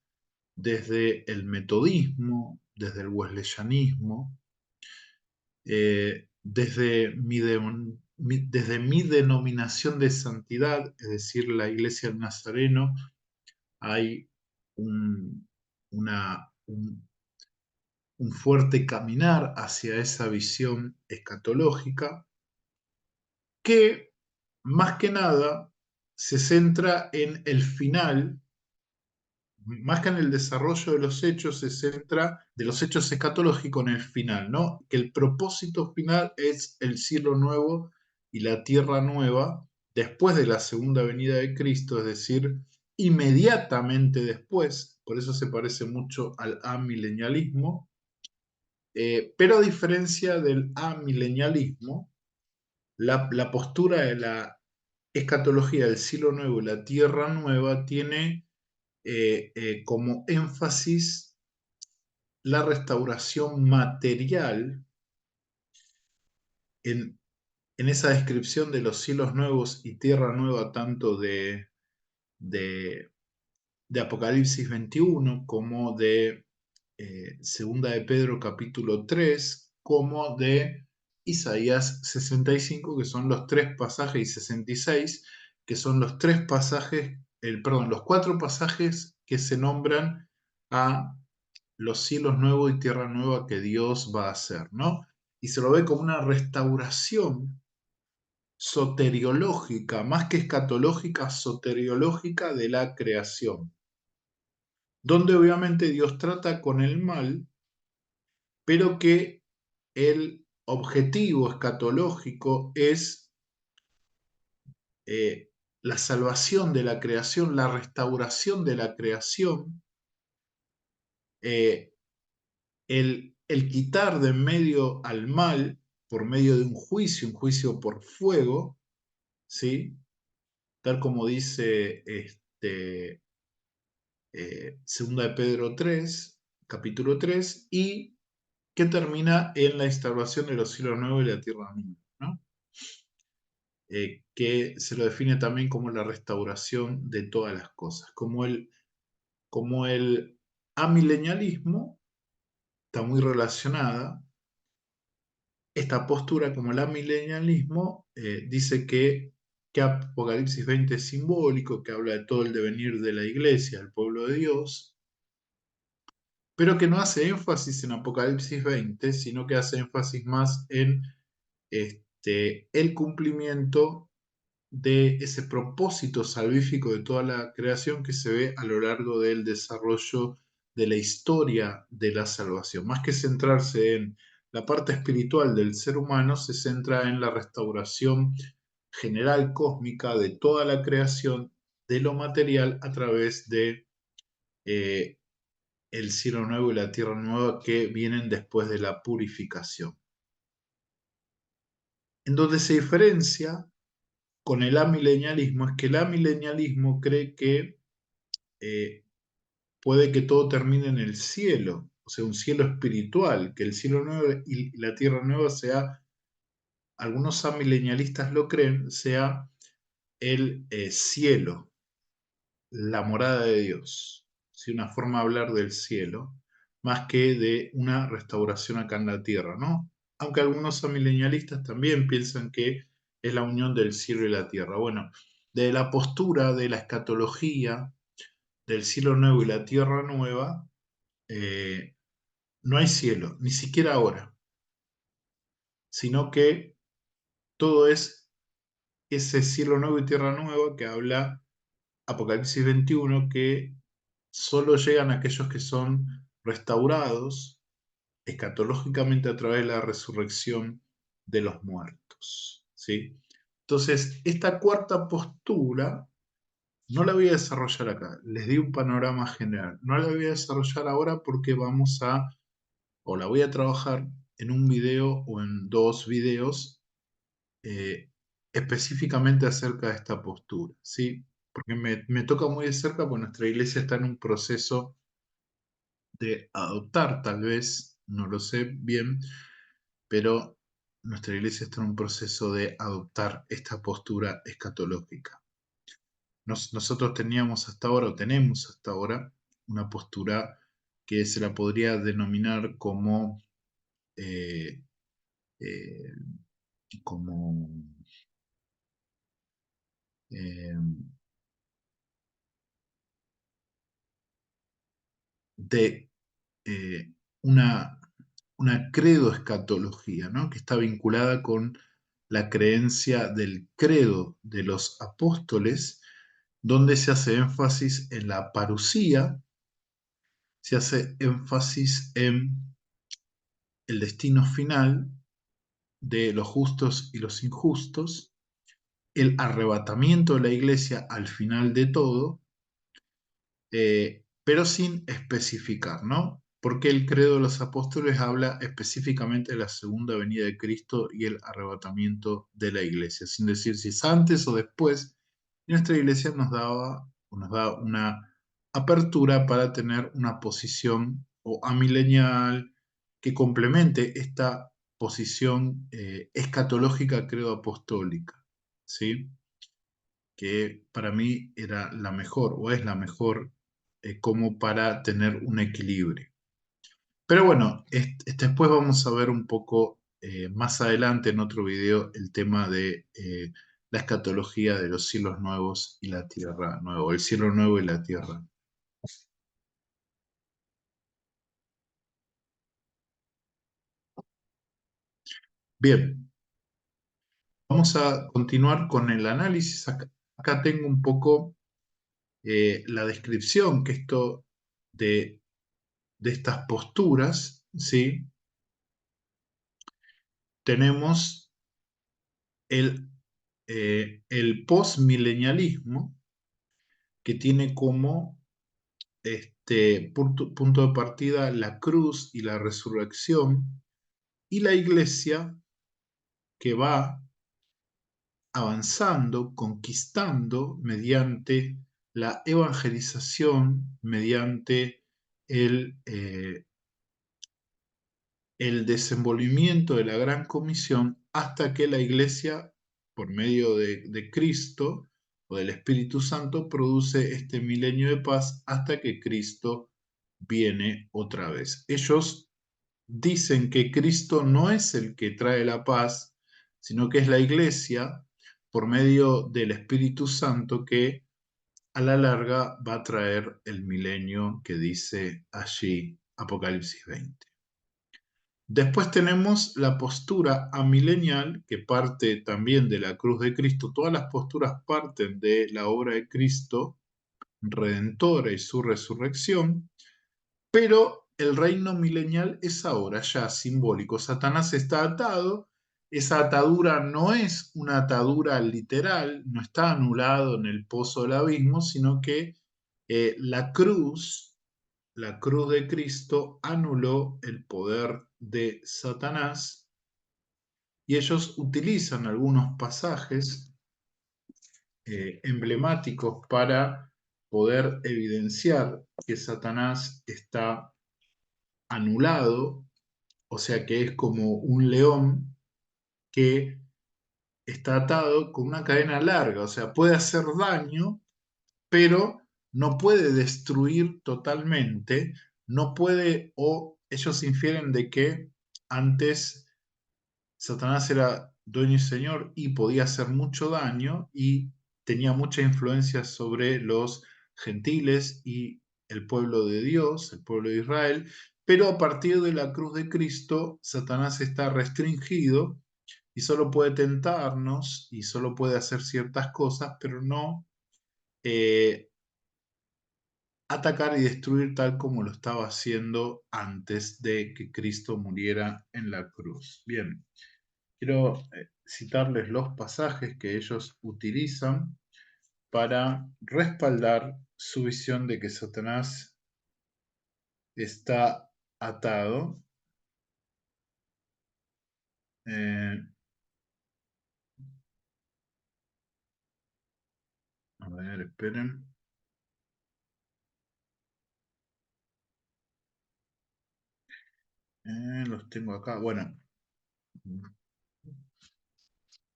[SPEAKER 1] desde el metodismo, desde el wesleyanismo, desde mi denominación de santidad, es decir, la Iglesia del Nazareno, hay un, un fuerte caminar hacia esa visión escatológica que, más que nada, se centra en el final más que en el desarrollo de los hechos, se centra de los hechos escatológicos en el final, ¿no? Que el propósito final es el cielo nuevo y la tierra nueva después de la segunda venida de Cristo, es decir, inmediatamente después. Por eso se parece mucho al amilenialismo. Pero a diferencia del amilenialismo, la postura de la escatología del cielo nuevo y la tierra nueva tiene como énfasis la restauración material en, en esa descripción de los cielos nuevos y tierra nueva, tanto de, de Apocalipsis 21 como de Segunda de Pedro capítulo 3, como de Isaías 65, que son los tres pasajes, y 66, que son los tres pasajes, perdón, los cuatro pasajes que se nombran a los cielos nuevos y tierra nueva que Dios va a hacer, ¿no? Y se lo ve como una restauración soteriológica, más que escatológica, soteriológica de la creación, donde obviamente Dios trata con el mal, pero que el objetivo escatológico es eh, la salvación de la creación, la restauración de la creación, eh, el quitar de en medio al mal por medio de un juicio por fuego, ¿sí? Tal como dice Segunda de Pedro 3, capítulo 3, y que termina en la instauración de los cielos nuevos y la tierra nueva, ¿no? Que se lo define también como la restauración de todas las cosas, como el amilenialismo está muy relacionada. Esta postura, como el amilenialismo, dice que Apocalipsis 20 es simbólico, que habla de todo el devenir de la iglesia, del pueblo de Dios, pero que no hace énfasis en Apocalipsis 20, sino que hace énfasis más en el cumplimiento de ese propósito salvífico de toda la creación que se ve a lo largo del desarrollo de la historia de la salvación. Más que centrarse en la parte espiritual del ser humano, se centra en la restauración general cósmica de toda la creación, de lo material, a través de eh, el cielo nuevo y la tierra nueva que vienen después de la purificación. En donde se diferencia con el amilenialismo es que el amilenialismo cree que eh, puede que todo termine en el cielo, o sea, un cielo espiritual, que el cielo nuevo y la tierra nueva sea, algunos amilenialistas lo creen, sea el cielo, la morada de Dios, ¿sí? Una forma de hablar del cielo, más que de una restauración acá en la tierra, ¿no? Aunque algunos amilenialistas también piensan que es la unión del cielo y la tierra. Bueno, de la postura de la escatología del cielo nuevo y la tierra nueva, eh, no hay cielo, ni siquiera ahora, sino que todo es ese cielo nuevo y tierra nueva que habla Apocalipsis 21, que solo llegan aquellos que son restaurados escatológicamente a través de la resurrección de los muertos, ¿sí? Entonces, esta cuarta postura no la voy a desarrollar acá, les di un panorama general, no la voy a desarrollar ahora porque o la voy a trabajar en un video o en dos videos eh, específicamente acerca de esta postura, ¿sí? Porque me toca muy de cerca, porque nuestra iglesia está en un proceso de adoptar, tal vez, no lo sé bien, pero nuestra iglesia está en un proceso de adoptar esta postura escatológica. Nosotros teníamos hasta ahora, o tenemos hasta ahora, una postura que se la podría denominar eh, eh, como eh, de eh, una, una credo escatología, ¿no? Que está vinculada con la creencia del credo de los apóstoles, donde se hace énfasis en la parusía, se hace énfasis en el destino final de los justos y los injustos, el arrebatamiento de la iglesia al final de todo, pero sin especificar, ¿no? Porque el credo de los apóstoles habla específicamente de la segunda venida de Cristo y el arrebatamiento de la iglesia, sin decir si es antes o después. Y nuestra iglesia nos da una apertura para tener una posición o amilenial que complemente esta posición escatológica credo apostólica, ¿sí? Que para mí era la mejor o es la mejor como para tener un equilibrio. Pero bueno, después vamos a ver un poco más adelante en otro video el tema de la escatología de los cielos nuevos y la tierra nueva, o el cielo nuevo y la tierra. Bien, vamos a continuar con el análisis. Acá tengo un poco la descripción que esto de estas posturas, ¿sí? Tenemos el postmilenialismo, que tiene como punto de partida la cruz y la resurrección, y la iglesia que va avanzando, conquistando mediante la evangelización, mediante el desenvolvimiento de la Gran Comisión hasta que la Iglesia, por medio de Cristo o del Espíritu Santo, produce este milenio de paz hasta que Cristo viene otra vez. Ellos dicen que Cristo no es el que trae la paz, sino que es la Iglesia, por medio del Espíritu Santo, que a la larga va a traer el milenio que dice allí Apocalipsis 20. Después tenemos la postura amilenial, que parte también de la cruz de Cristo. Todas las posturas parten de la obra de Cristo, redentora y su resurrección, pero el reino milenial es ahora ya simbólico. Satanás está atado, esa atadura no es una atadura literal, no está anulado en el pozo del abismo, sino que la cruz de Cristo anuló el poder de Satanás y ellos utilizan algunos pasajes emblemáticos para poder evidenciar que Satanás está anulado, o sea que es como un león que está atado con una cadena larga, o sea, puede hacer daño, pero no puede destruir totalmente, no puede, o ellos infieren de que antes Satanás era dueño y señor y podía hacer mucho daño y tenía mucha influencia sobre los gentiles y el pueblo de Dios, el pueblo de Israel, pero a partir de la cruz de Cristo, Satanás está restringido y solo puede tentarnos y solo puede hacer ciertas cosas, pero no eh, atacar y destruir tal como lo estaba haciendo antes de que Cristo muriera en la cruz. Bien, quiero citarles los pasajes que ellos utilizan para respaldar su visión de que Satanás está atado. Eh, a ver, esperen. Los tengo acá. Bueno,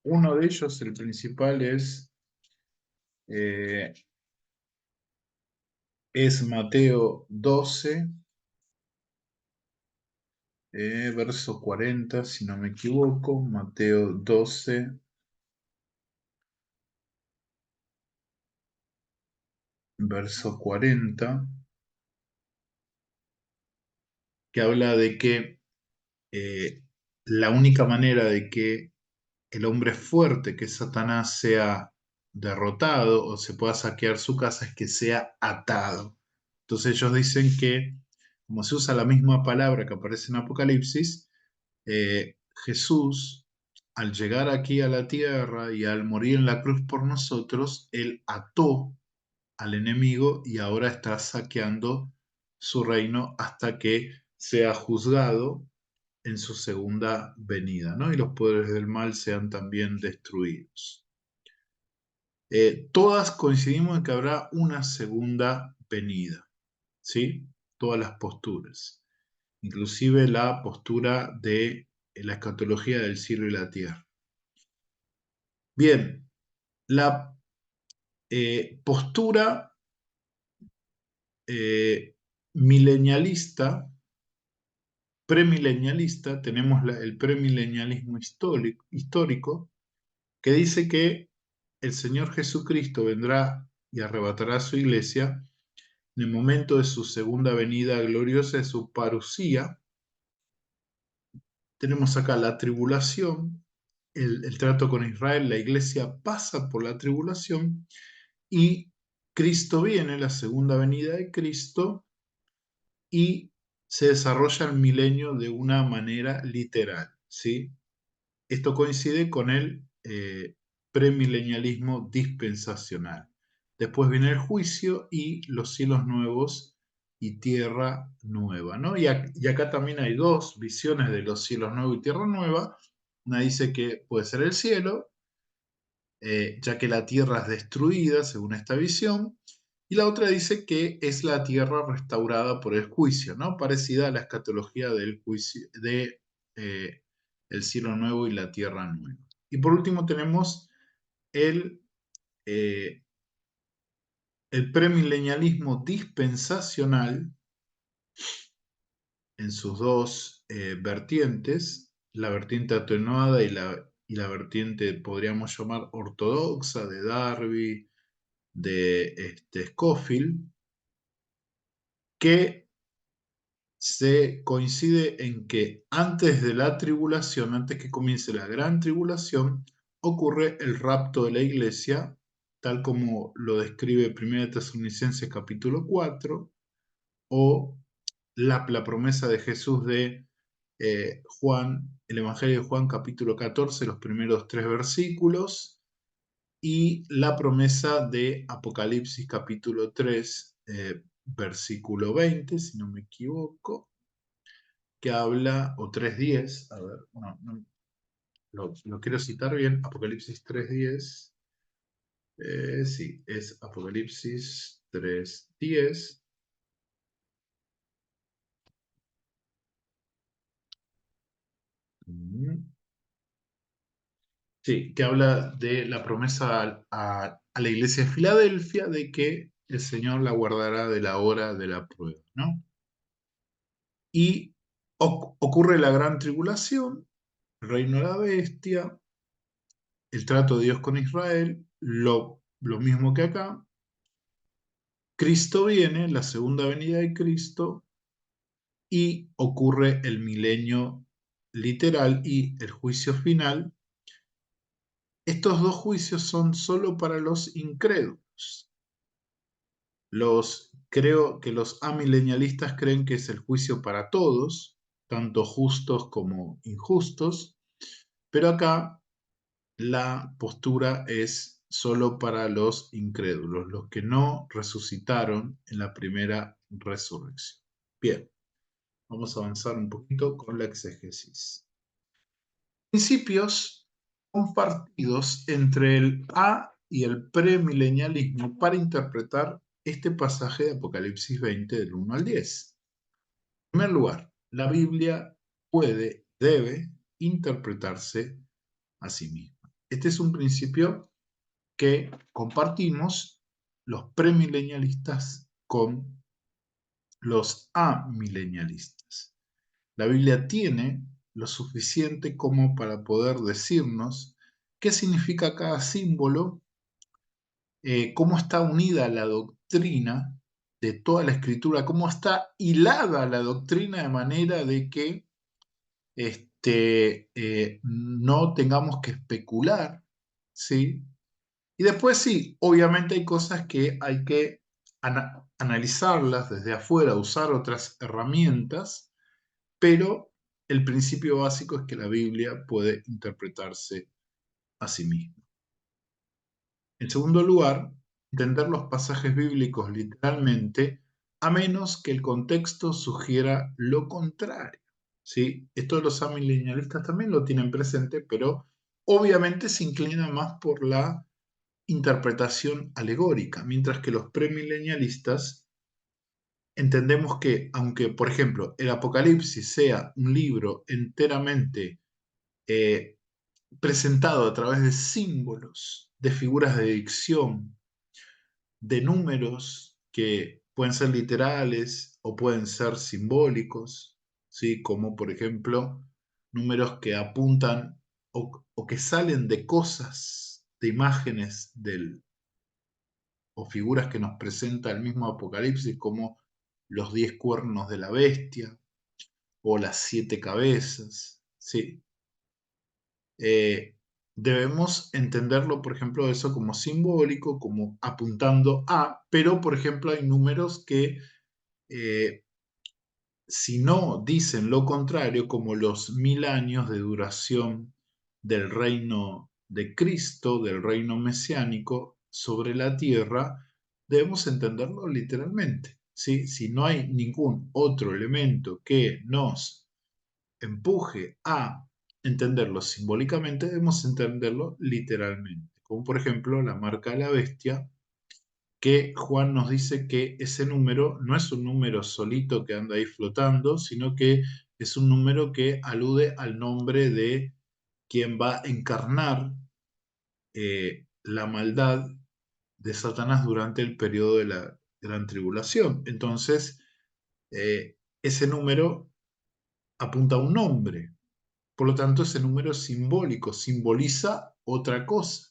[SPEAKER 1] uno de ellos, el principal, eh, es Mateo 12, verso 40, si no me equivoco. Mateo 12, verso 40, que habla de que eh, la única manera de que el hombre fuerte, que es Satanás, sea derrotado o se pueda saquear su casa es que sea atado. Entonces ellos dicen que como se usa la misma palabra que aparece en Apocalipsis, Jesús, al llegar aquí a la tierra y al morir en la cruz por nosotros, Él ató al enemigo y ahora está saqueando su reino hasta que sea juzgado en su segunda venida, ¿no? Y los poderes del mal sean también destruidos. Todas coincidimos en que habrá una segunda venida, ¿sí? Todas las posturas, inclusive la postura de la escatología del cielo y la tierra. Bien, la postura milenialista, premilenialista, tenemos el premilenialismo histórico, que dice que el Señor Jesucristo vendrá y arrebatará a su iglesia en el momento de su segunda venida gloriosa, de su parusía. Tenemos acá la tribulación, el trato con Israel, la iglesia pasa por la tribulación y Cristo viene, la segunda venida de Cristo, y se desarrolla el milenio de una manera literal, ¿sí? Esto coincide con el premilenialismo dispensacional. Después viene el juicio y los cielos nuevos y tierra nueva, ¿no? Y acá también hay dos visiones de los cielos nuevos y tierra nueva. Una dice que puede ser el cielo, ya que la tierra es destruida, según esta visión, y la otra dice que es la tierra restaurada por el juicio, ¿no? Parecida a la escatología del juicio, de el cielo nuevo y la tierra nueva. Y por último tenemos el, eh, el premilenialismo dispensacional en sus dos vertientes, la vertiente atenuada y la vertiente, podríamos llamar, ortodoxa de Darby, de Scofield, que se coincide en que antes de la tribulación, antes que comience la gran tribulación, ocurre el rapto de la iglesia, tal como lo describe 1 Tesalonicenses capítulo 4, o la promesa de Jesús de Juan, el Evangelio de Juan capítulo 14, los primeros 3 versículos, y la promesa de Apocalipsis capítulo 3, versículo 20, si no me equivoco, que habla, o 3:10, a ver, no, lo quiero citar bien, Apocalipsis 3:10, sí, es Apocalipsis 3:10. Sí, que habla de la promesa a la iglesia de Filadelfia de que el Señor la guardará de la hora de la prueba, ¿no? Y ocurre la gran tribulación, el reino de la bestia, el trato de Dios con Israel, lo mismo que acá. Cristo viene, la segunda venida de Cristo, y ocurre el milenio literal y el juicio final. Estos dos juicios son solo para los incrédulos. Creo que los amilenialistas creen que es el juicio para todos, tanto justos como injustos, pero acá la postura es solo para los incrédulos, los que no resucitaron en la primera resurrección. Bien, vamos a avanzar un poquito con la exégesis. Principios compartidos entre el y el premilenialismo para interpretar este pasaje de Apocalipsis 20 del 1 al 10. En primer lugar, la Biblia debe interpretarse a sí misma. Este es un principio que compartimos los premilenialistas con los amilenialistas. La Biblia tiene lo suficiente como para poder decirnos qué significa cada símbolo, cómo está unida la doctrina de toda la escritura, cómo está hilada la doctrina de manera de que no tengamos que especular, ¿sí? Y después sí, obviamente hay cosas que hay que analizarlas desde afuera, usar otras herramientas, pero el principio básico es que la Biblia puede interpretarse a sí misma. En segundo lugar, entender los pasajes bíblicos literalmente, a menos que el contexto sugiera lo contrario. ¿Sí? Esto los amilenialistas también lo tienen presente, pero obviamente se inclina más por la interpretación alegórica, mientras que los premilenialistas entendemos que, aunque, por ejemplo, el Apocalipsis sea un libro enteramente eh, presentado a través de símbolos, de figuras de dicción, de números que pueden ser literales o pueden ser simbólicos, ¿sí? Como por ejemplo números que apuntan o que salen de cosas, de imágenes o figuras que nos presenta el mismo Apocalipsis, como los 10 cuernos de la bestia o las 7 cabezas, ¿sí? Eh, Debemos entenderlo, por ejemplo, eso como simbólico, como apuntando a, pero, por ejemplo, hay números que, eh, si no dicen lo contrario, como los 1000 años de duración del reino de Cristo, del reino mesiánico sobre la tierra, debemos entenderlo literalmente, ¿sí? Si no hay ningún otro elemento que nos empuje a entenderlo simbólicamente, debemos entenderlo literalmente. Como por ejemplo la marca de la bestia, que Juan nos dice que ese número no es un número solito que anda ahí flotando, sino que es un número que alude al nombre de quien va a encarnar la maldad de Satanás durante el periodo de la gran tribulación. Entonces, ese número apunta a un nombre. Por lo tanto, ese número es simbólico, simboliza otra cosa.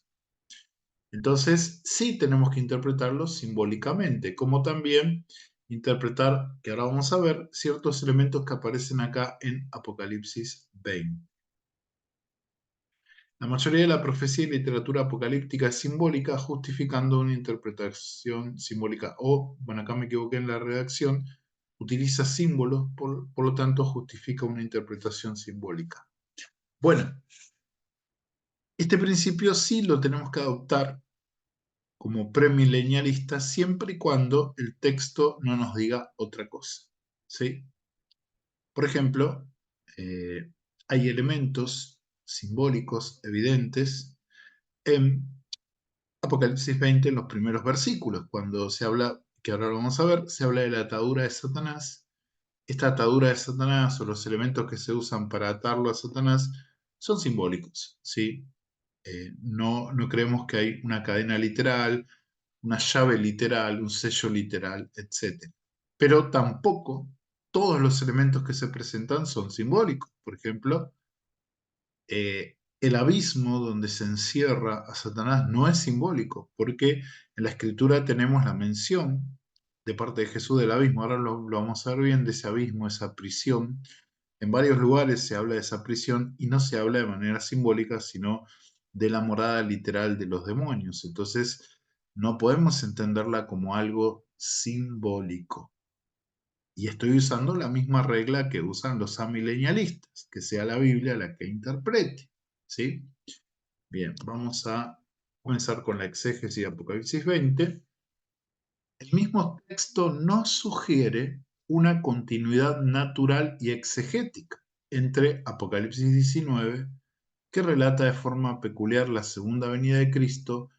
[SPEAKER 1] Entonces, sí tenemos que interpretarlo simbólicamente, como también interpretar, que ahora vamos a ver, ciertos elementos que aparecen acá en Apocalipsis 20. La mayoría de la profecía y literatura apocalíptica es simbólica, justificando una interpretación simbólica. O, bueno, acá me equivoqué en la redacción, utiliza símbolos, por lo tanto justifica una interpretación simbólica. Bueno, este principio sí lo tenemos que adoptar como premilenialista siempre y cuando el texto no nos diga otra cosa. ¿Sí? Por ejemplo, eh, hay elementos simbólicos evidentes en Apocalipsis 20 en los primeros versículos, cuando se habla, que ahora lo vamos a ver, se habla de la atadura de Satanás. Esta atadura de Satanás o los elementos que se usan para atarlo a Satanás son simbólicos, ¿sí? No creemos que hay una cadena literal, una llave literal, un sello literal, etc. Pero tampoco todos los elementos que se presentan son simbólicos. Por ejemplo, el abismo donde se encierra a Satanás no es simbólico, porque en la escritura tenemos la mención de parte de Jesús del abismo. Ahora lo vamos a ver bien, de ese abismo, esa prisión. En varios lugares se habla de esa prisión y no se habla de manera simbólica, sino de la morada literal de los demonios. Entonces, no podemos entenderla como algo simbólico. Y estoy usando la misma regla que usan los amilenialistas, que sea la Biblia la que interprete. ¿Sí? Bien, vamos a comenzar con la exégesis de Apocalipsis 20. El mismo texto nos sugiere una continuidad natural y exegética entre Apocalipsis 19, que relata de forma peculiar la segunda venida de Cristo,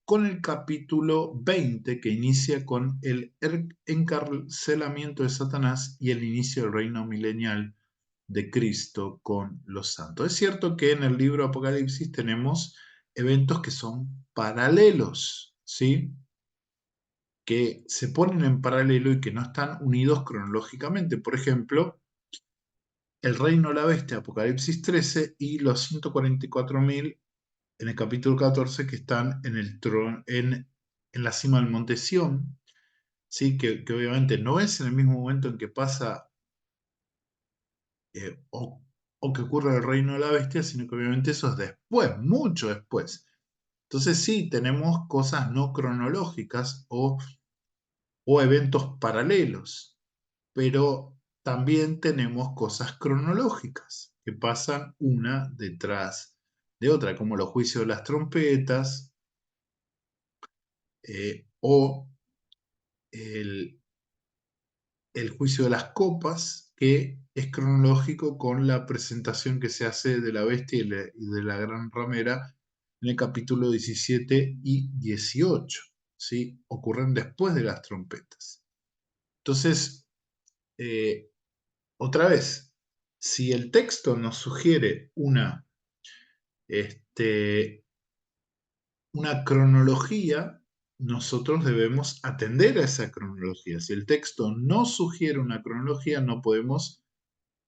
[SPEAKER 1] con el capítulo 20, que inicia con el encarcelamiento de Satanás y el inicio del reino milenial de Cristo con los santos. Es cierto que en el libro Apocalipsis tenemos eventos que son paralelos, ¿sí? Que se ponen en paralelo y que no están unidos cronológicamente. Por ejemplo, el reino de la bestia, Apocalipsis 13, y los 144.000 en el capítulo 14 que están en el trono, en la cima del monte Sión, ¿sí? Que obviamente no es en el mismo momento en que pasa o que ocurre el reino de la bestia, sino que obviamente eso es después, mucho después. Entonces sí, tenemos cosas no cronológicas o o eventos paralelos, pero también tenemos cosas cronológicas que pasan una detrás de otra, como los juicios de las trompetas o el, el juicio de las copas, que es cronológico con la presentación que se hace de la bestia y de la gran ramera en el capítulo 17 y 18, ¿sí? Ocurren después de las trompetas. Entonces, eh, otra vez, si el texto nos sugiere este, una cronología, nosotros debemos atender a esa cronología. Si el texto no sugiere una cronología, no podemos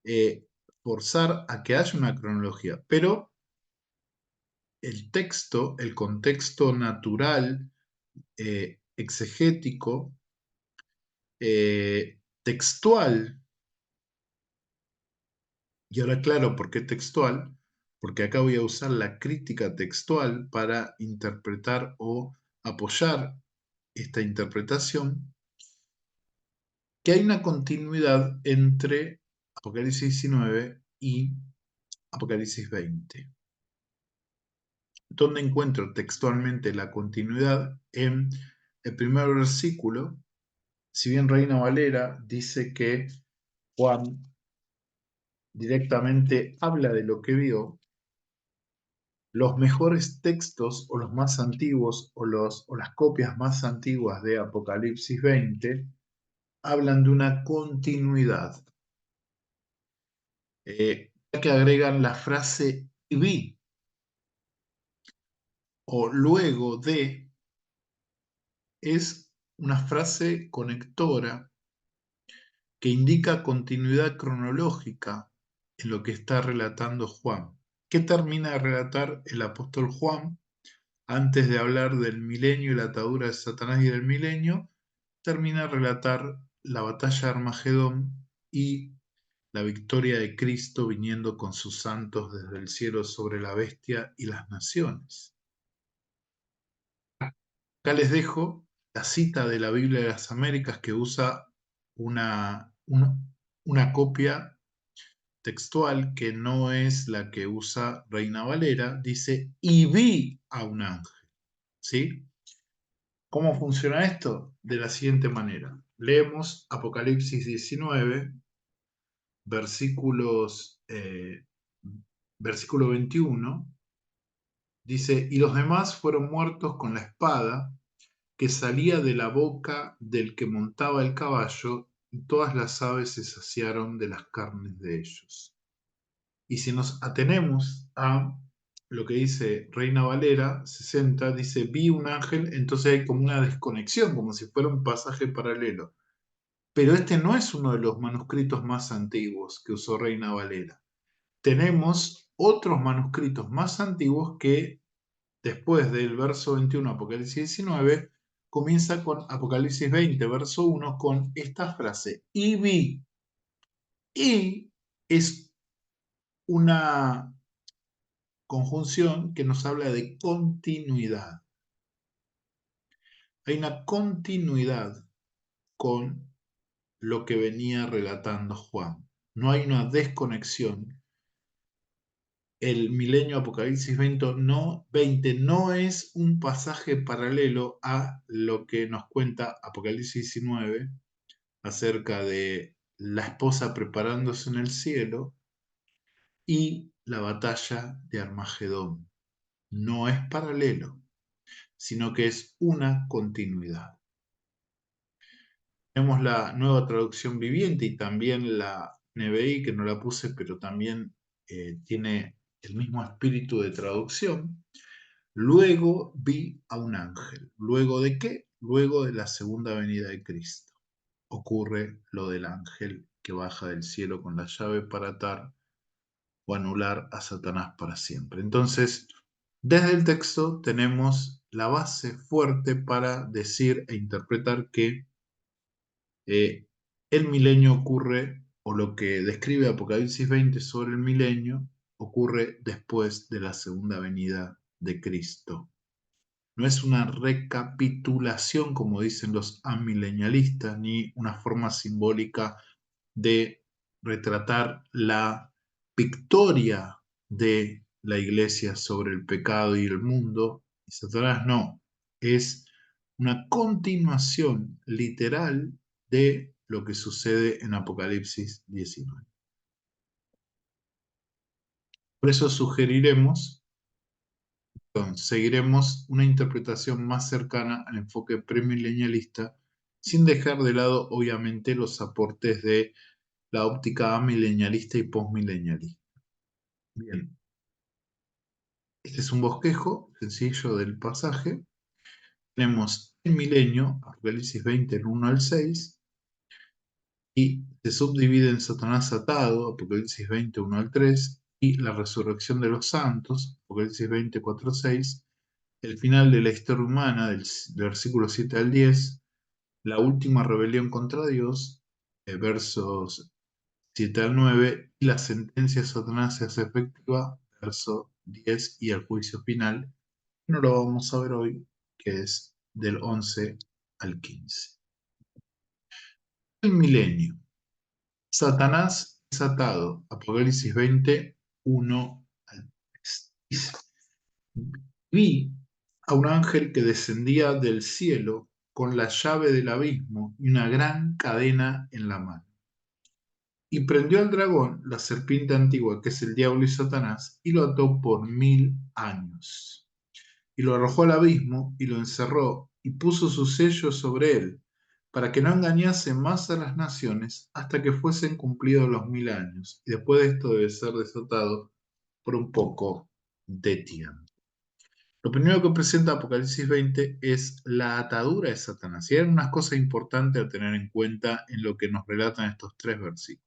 [SPEAKER 1] eh, forzar a que haya una cronología. Pero el texto, el contexto natural, exegético, textual, y ahora claro, ¿por qué textual? Porque acá voy a usar la crítica textual para interpretar o apoyar esta interpretación, que hay una continuidad entre Apocalipsis 19 y Apocalipsis 20. ¿Dónde encuentro textualmente la continuidad? En el primer versículo, si bien Reina Valera dice que Juan directamente habla de lo que vio, los mejores textos o los más antiguos o las copias más antiguas de Apocalipsis 20 hablan de una continuidad, que agregan la frase "y vi" o "luego de", es una frase conectora que indica continuidad cronológica en lo que está relatando Juan. ¿Qué termina de relatar el apóstol Juan antes de hablar del milenio y la atadura de Satanás y del milenio? Termina de relatar la batalla de Armagedón y la victoria de Cristo viniendo con sus santos desde el cielo sobre la bestia y las naciones. Acá les dejo la cita de la Biblia de las Américas que usa una copia textual que no es la que usa Reina Valera. Dice, y vi a un ángel. ¿Sí? ¿Cómo funciona esto? De la siguiente manera. Leemos Apocalipsis 19, versículos, versículo 21. Dice, y los demás fueron muertos con la espada que salía de la boca del que montaba el caballo, y todas las aves se saciaron de las carnes de ellos. Y si nos atenemos a lo que dice Reina Valera 60, dice, vi un ángel, entonces hay como una desconexión, como si fuera un pasaje paralelo. Pero este no es uno de los manuscritos más antiguos que usó Reina Valera. Tenemos otros manuscritos más antiguos que después del verso 21, Apocalipsis 19, comienza con Apocalipsis 20, verso 1, con esta frase, y vi. Y es una conjunción que nos habla de continuidad. Hay una continuidad con lo que venía relatando Juan. No hay una desconexión. El milenio Apocalipsis 20 no es un pasaje paralelo a lo que nos cuenta Apocalipsis 19 acerca de la esposa preparándose en el cielo y la batalla de Armagedón. No es paralelo, sino que es una continuidad. Tenemos la nueva traducción viviente y también la NBI, que no la puse, pero también tiene el mismo espíritu de traducción. Luego vi a un ángel. ¿Luego de qué? Luego de la segunda venida de Cristo. Ocurre lo del ángel que baja del cielo con la llave para atar o anular a Satanás para siempre. Entonces, desde el texto tenemos la base fuerte para decir e interpretar que el milenio ocurre, o lo que describe Apocalipsis 20 sobre el milenio, ocurre después de la segunda venida de Cristo. no es una recapitulación, como dicen los amilenialistas, ni una forma simbólica de retratar la victoria de la iglesia sobre el pecado y el mundo. Y Satanás no, es una continuación literal de lo que sucede en Apocalipsis 19. Por eso sugeriremos, seguiremos una interpretación más cercana al enfoque premilenialista, sin dejar de lado, obviamente, los aportes de la óptica amilenialista y postmilenialista. Bien, este es un bosquejo sencillo del pasaje. Tenemos el milenio, Apocalipsis 20, el 1 al 6, y se subdivide en Satanás atado, Apocalipsis 20, 1 al 3, y la resurrección de los santos, Apocalipsis 20, 4 al 6, el final de la historia humana, del versículo 7 al 10, la última rebelión contra Dios, versos 7 al 9, y la sentencia de Satanás se hace efectiva, verso 10, y el juicio final. No lo vamos a ver hoy, que es del 11 al 15. El milenio. Satanás es atado. Apocalipsis 20, 1 al 3. Dice, vi a un ángel que descendía del cielo con la llave del abismo y una gran cadena en la mano. Y prendió al dragón, la serpiente antigua, que es el diablo y Satanás, y lo ató por 1000 años. Y lo arrojó al abismo y lo encerró y puso su sello sobre él, para que no engañase más a las naciones hasta que fuesen cumplidos los 1000 años. Y después de esto debe ser desatado por un poco de tiempo. Lo primero que presenta Apocalipsis 20 es la atadura de Satanás. Y hay unas cosas importantes a tener en cuenta en lo que nos relatan estos tres versículos.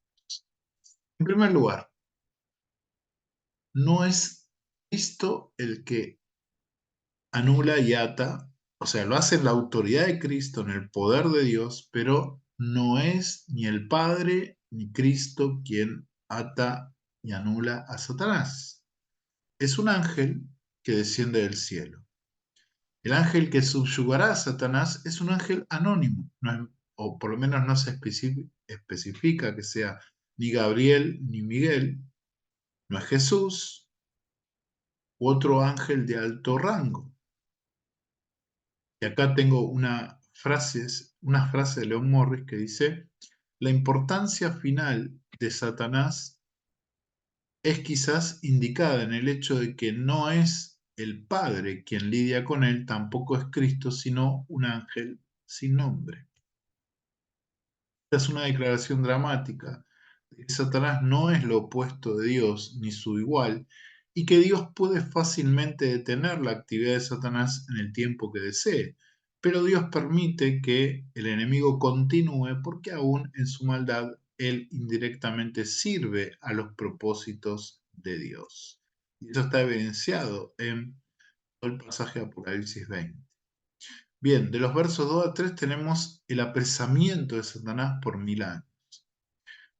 [SPEAKER 1] En primer lugar, no es Cristo el que anula y ata, o sea, lo hace en la autoridad de Cristo, en el poder de Dios, pero no es ni el Padre ni Cristo quien ata y anula a Satanás. Es un ángel que desciende del cielo. El ángel que subyugará a Satanás es un ángel anónimo, o por lo menos no se especifica que sea ni Gabriel ni Miguel, no es Jesús u otro ángel de alto rango. Y acá tengo una frase de Leon Morris que dice, la importancia final de Satanás es quizás indicada en el hecho de que no es el Padre quien lidia con él, tampoco es Cristo, sino un ángel sin nombre. Esta es una declaración dramática de que Satanás no es lo opuesto de Dios ni su igual, y que Dios puede fácilmente detener la actividad de Satanás en el tiempo que desee, pero Dios permite que el enemigo continúe porque aún en su maldad él indirectamente sirve a los propósitos de Dios. Y eso está evidenciado en el pasaje de Apocalipsis 20. Bien, de los versos 2 a 3 tenemos el apresamiento de Satanás por 1000 años.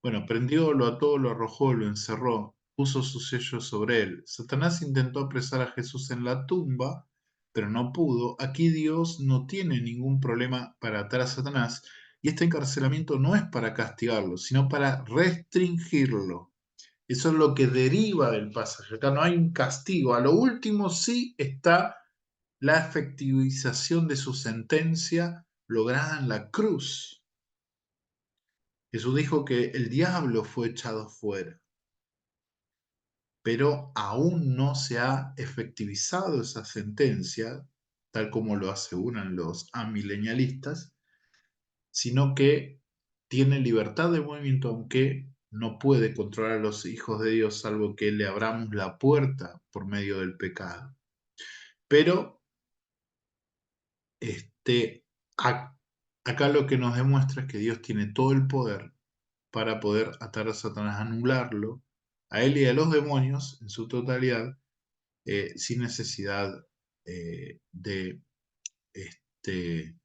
[SPEAKER 1] Bueno, prendió, lo ató, lo arrojó, lo encerró, puso su sello sobre él. Satanás intentó apresar a Jesús en la tumba, pero no pudo. Aquí Dios no tiene ningún problema para atar a Satanás, y este encarcelamiento no es para castigarlo, sino para restringirlo. Eso es lo que deriva del pasaje. Acá no hay un castigo. A lo último sí está la efectivización de su sentencia lograda en la cruz. Jesús dijo que el diablo fue echado fuera, pero aún no se ha efectivizado esa sentencia, tal como lo aseguran los amilenialistas, sino que tiene libertad de movimiento, aunque no puede controlar a los hijos de Dios, salvo que le abramos la puerta por medio del pecado. Pero este, acá lo que nos demuestra es que Dios tiene todo el poder para poder atar a Satanás, anularlo, a él y a los demonios en su totalidad, sin necesidad de, este,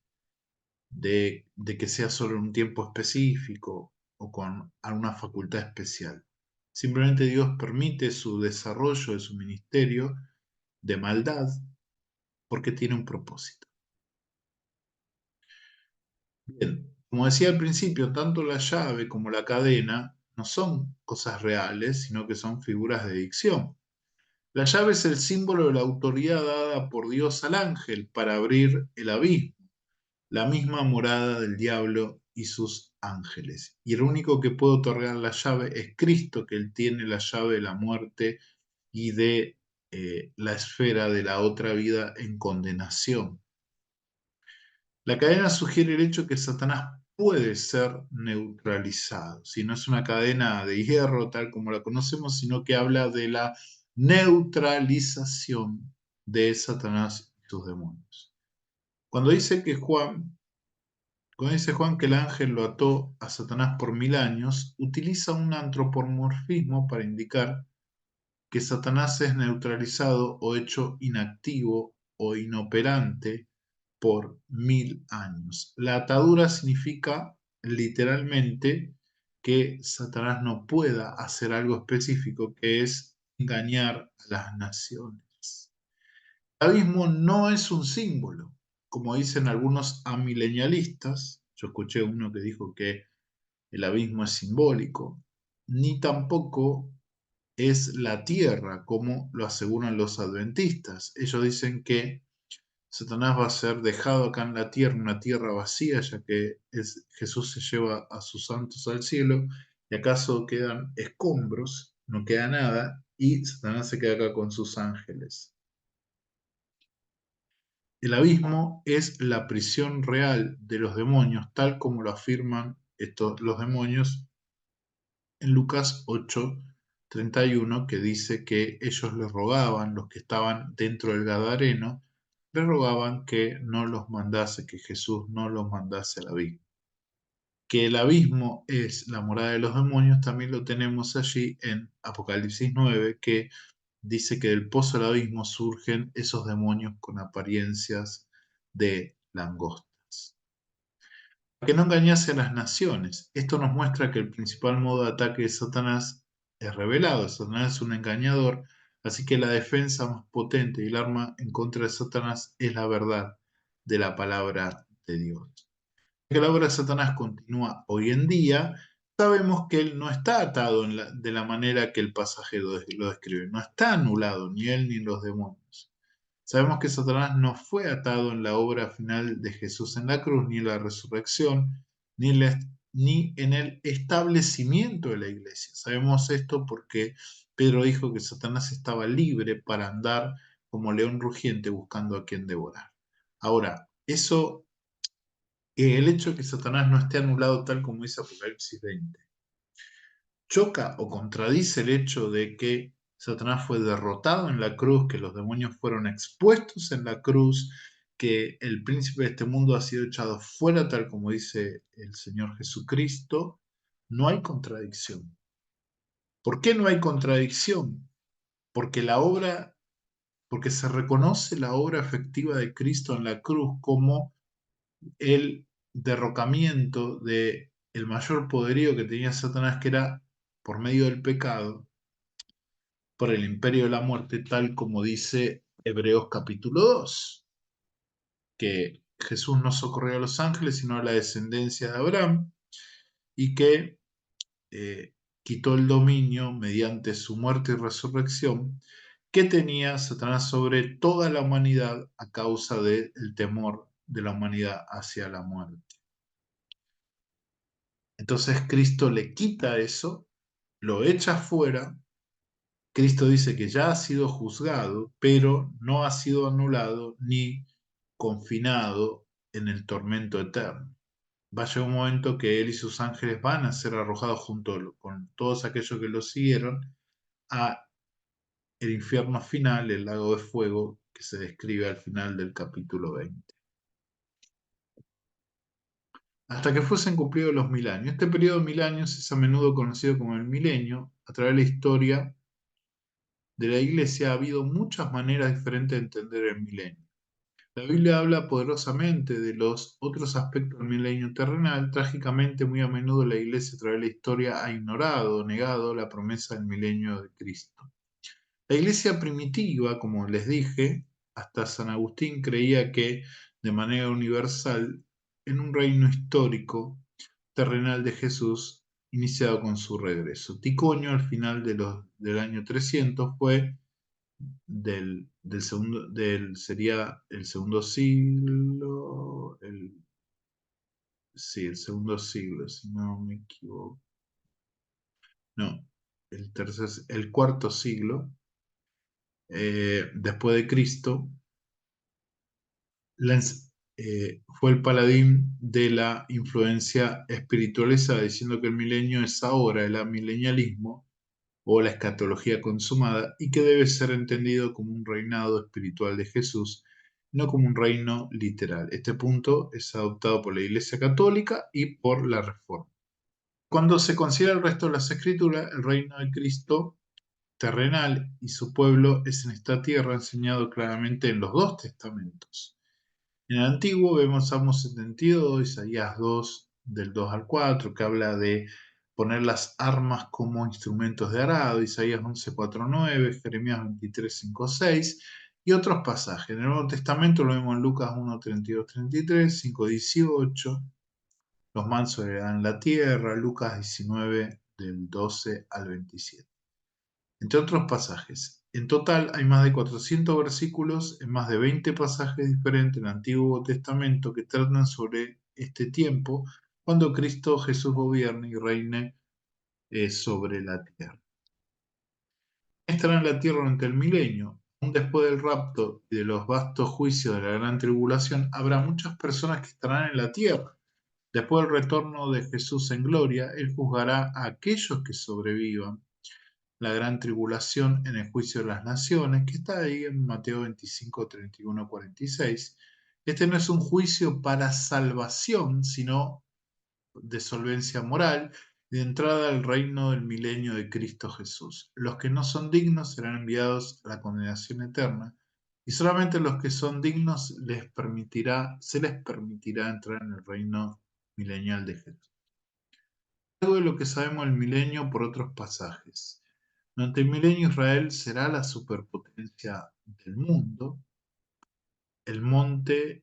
[SPEAKER 1] de que sea solo en un tiempo específico o con alguna facultad especial. Simplemente Dios permite su desarrollo de su ministerio de maldad porque tiene un propósito. Bien, como decía al principio, tanto la llave como la cadena no son cosas reales, sino que son figuras de dicción. La llave es el símbolo de la autoridad dada por Dios al ángel para abrir el abismo, la misma morada del diablo y sus ángeles. Y el único que puede otorgar la llave es Cristo, que él tiene la llave de la muerte y de la esfera de la otra vida en condenación. La cadena sugiere el hecho que Satanás puede ser neutralizado. Si no es una cadena de hierro tal como la conocemos, sino que habla de la neutralización de Satanás y sus demonios. Cuando dice Juan que el ángel lo ató a Satanás por 1000 años, utiliza un antropomorfismo para indicar que Satanás es neutralizado o hecho inactivo o inoperante por 1000 años. La atadura significa literalmente que Satanás no pueda hacer algo específico, que es engañar a las naciones. El abismo no es un símbolo, como dicen algunos amilenialistas. Yo escuché uno que dijo que el abismo es simbólico, ni tampoco es la tierra, como lo aseguran los adventistas. Ellos dicen que Satanás va a ser dejado acá en la tierra, una tierra vacía, ya que Jesús se lleva a sus santos al cielo, y acaso quedan escombros, no queda nada, y Satanás se queda acá con sus ángeles. El abismo es la prisión real de los demonios, tal como lo afirman los demonios en Lucas 8:31, que dice que ellos le rogaban, los que estaban dentro del Gadareno, le rogaban que no los mandase, que Jesús no los mandase al abismo. Que el abismo es la morada de los demonios, también lo tenemos allí en Apocalipsis 9, que dice que del pozo del abismo surgen esos demonios con apariencias de langostas. Para que no engañase a las naciones. Esto nos muestra que el principal modo de ataque de Satanás es revelado. Satanás es un engañador, así que la defensa más potente y el arma en contra de Satanás es la verdad de la palabra de Dios. Que la obra de Satanás continúa hoy en día, sabemos que él no está atado de la manera que el pasaje lo describe. No está anulado, ni él ni los demonios. Sabemos que Satanás no fue atado en la obra final de Jesús en la cruz, ni en la resurrección, ni en el establecimiento de la iglesia. Sabemos esto porque Pedro dijo que Satanás estaba libre para andar como león rugiente buscando a quien devorar. Ahora, el hecho de que Satanás no esté anulado tal como dice Apocalipsis 20, choca o contradice el hecho de que Satanás fue derrotado en la cruz, que los demonios fueron expuestos en la cruz, que el príncipe de este mundo ha sido echado fuera, tal como dice el Señor Jesucristo. No hay contradicción. ¿Por qué no hay contradicción? Porque porque se reconoce la obra efectiva de Cristo en la cruz como el derrocamiento de el mayor poderío que tenía Satanás, que era por medio del pecado, por el imperio de la muerte, tal como dice Hebreos capítulo 2, que Jesús no socorrió a los ángeles, sino a la descendencia de Abraham, y que eh, quitó el dominio mediante su muerte y resurrección que tenía Satanás sobre toda la humanidad a causa del temor de la humanidad hacia la muerte. Entonces Cristo le quita eso, lo echa fuera. Cristo dice que ya ha sido juzgado, pero no ha sido anulado ni confinado en el tormento eterno. Va a llegar un momento que él y sus ángeles van a ser arrojados junto con todos aquellos que lo siguieron a el infierno final, el lago de fuego, que se describe al final del capítulo 20. Hasta que fuesen cumplidos los 1000 años. Este periodo de 1000 años es a menudo conocido como el milenio. A través de la historia de la Iglesia ha habido muchas maneras diferentes de entender el milenio. La Biblia habla poderosamente de los otros aspectos del milenio terrenal. Trágicamente, muy a menudo la Iglesia a través de la historia ha ignorado o negado la promesa del milenio de Cristo. La Iglesia primitiva, como les dije, hasta San Agustín creía que, de manera universal, en un reino histórico terrenal de Jesús, iniciado con su regreso. Ticonio, al final del año 300, fue sería el segundo siglo, sí, el segundo siglo, si no me equivoco. No, el cuarto siglo después de Cristo, fue el paladín de la influencia espiritualista, diciendo que el milenio es ahora el amilenialismo o la escatología consumada y que debe ser entendido como un reinado espiritual de Jesús, no como un reino literal. Este punto es adoptado por la Iglesia Católica y por la Reforma. Cuando se considera el resto de las escrituras, el reino de Cristo terrenal y su pueblo es en esta tierra enseñado claramente en los dos testamentos. En el Antiguo vemos Salmos 72, Isaías 2, del 2 al 4, que habla de poner las armas como instrumentos de arado, Isaías 11, 4, 9, Jeremías 23, 5, 6, y otros pasajes. En el Nuevo Testamento lo vemos en Lucas 1, 32, 33, 5, 18, los mansos heredarán la tierra, Lucas 19, del 12 al 27. Entre otros pasajes. En total hay más de 400 versículos en más de 20 pasajes diferentes en el Antiguo Testamento que tratan sobre este tiempo cuando Cristo Jesús gobierne y reine sobre la tierra. Estará en la tierra durante el milenio. Aún después del rapto y de los vastos juicios de la gran tribulación, habrá muchas personas que estarán en la tierra. Después del retorno de Jesús en gloria, Él juzgará a aquellos que sobrevivan la gran tribulación en el juicio de las naciones, que está ahí en Mateo 25, 31, 46. Este no es un juicio para salvación, sino de solvencia moral y de entrada al reino del milenio de Cristo Jesús. Los que no son dignos serán enviados a la condenación eterna, y solamente los que son dignos se les permitirá entrar en el reino milenial de Jesús. Algo de lo que sabemos del milenio por otros pasajes. Durante el milenio Israel será la superpotencia del mundo. El monte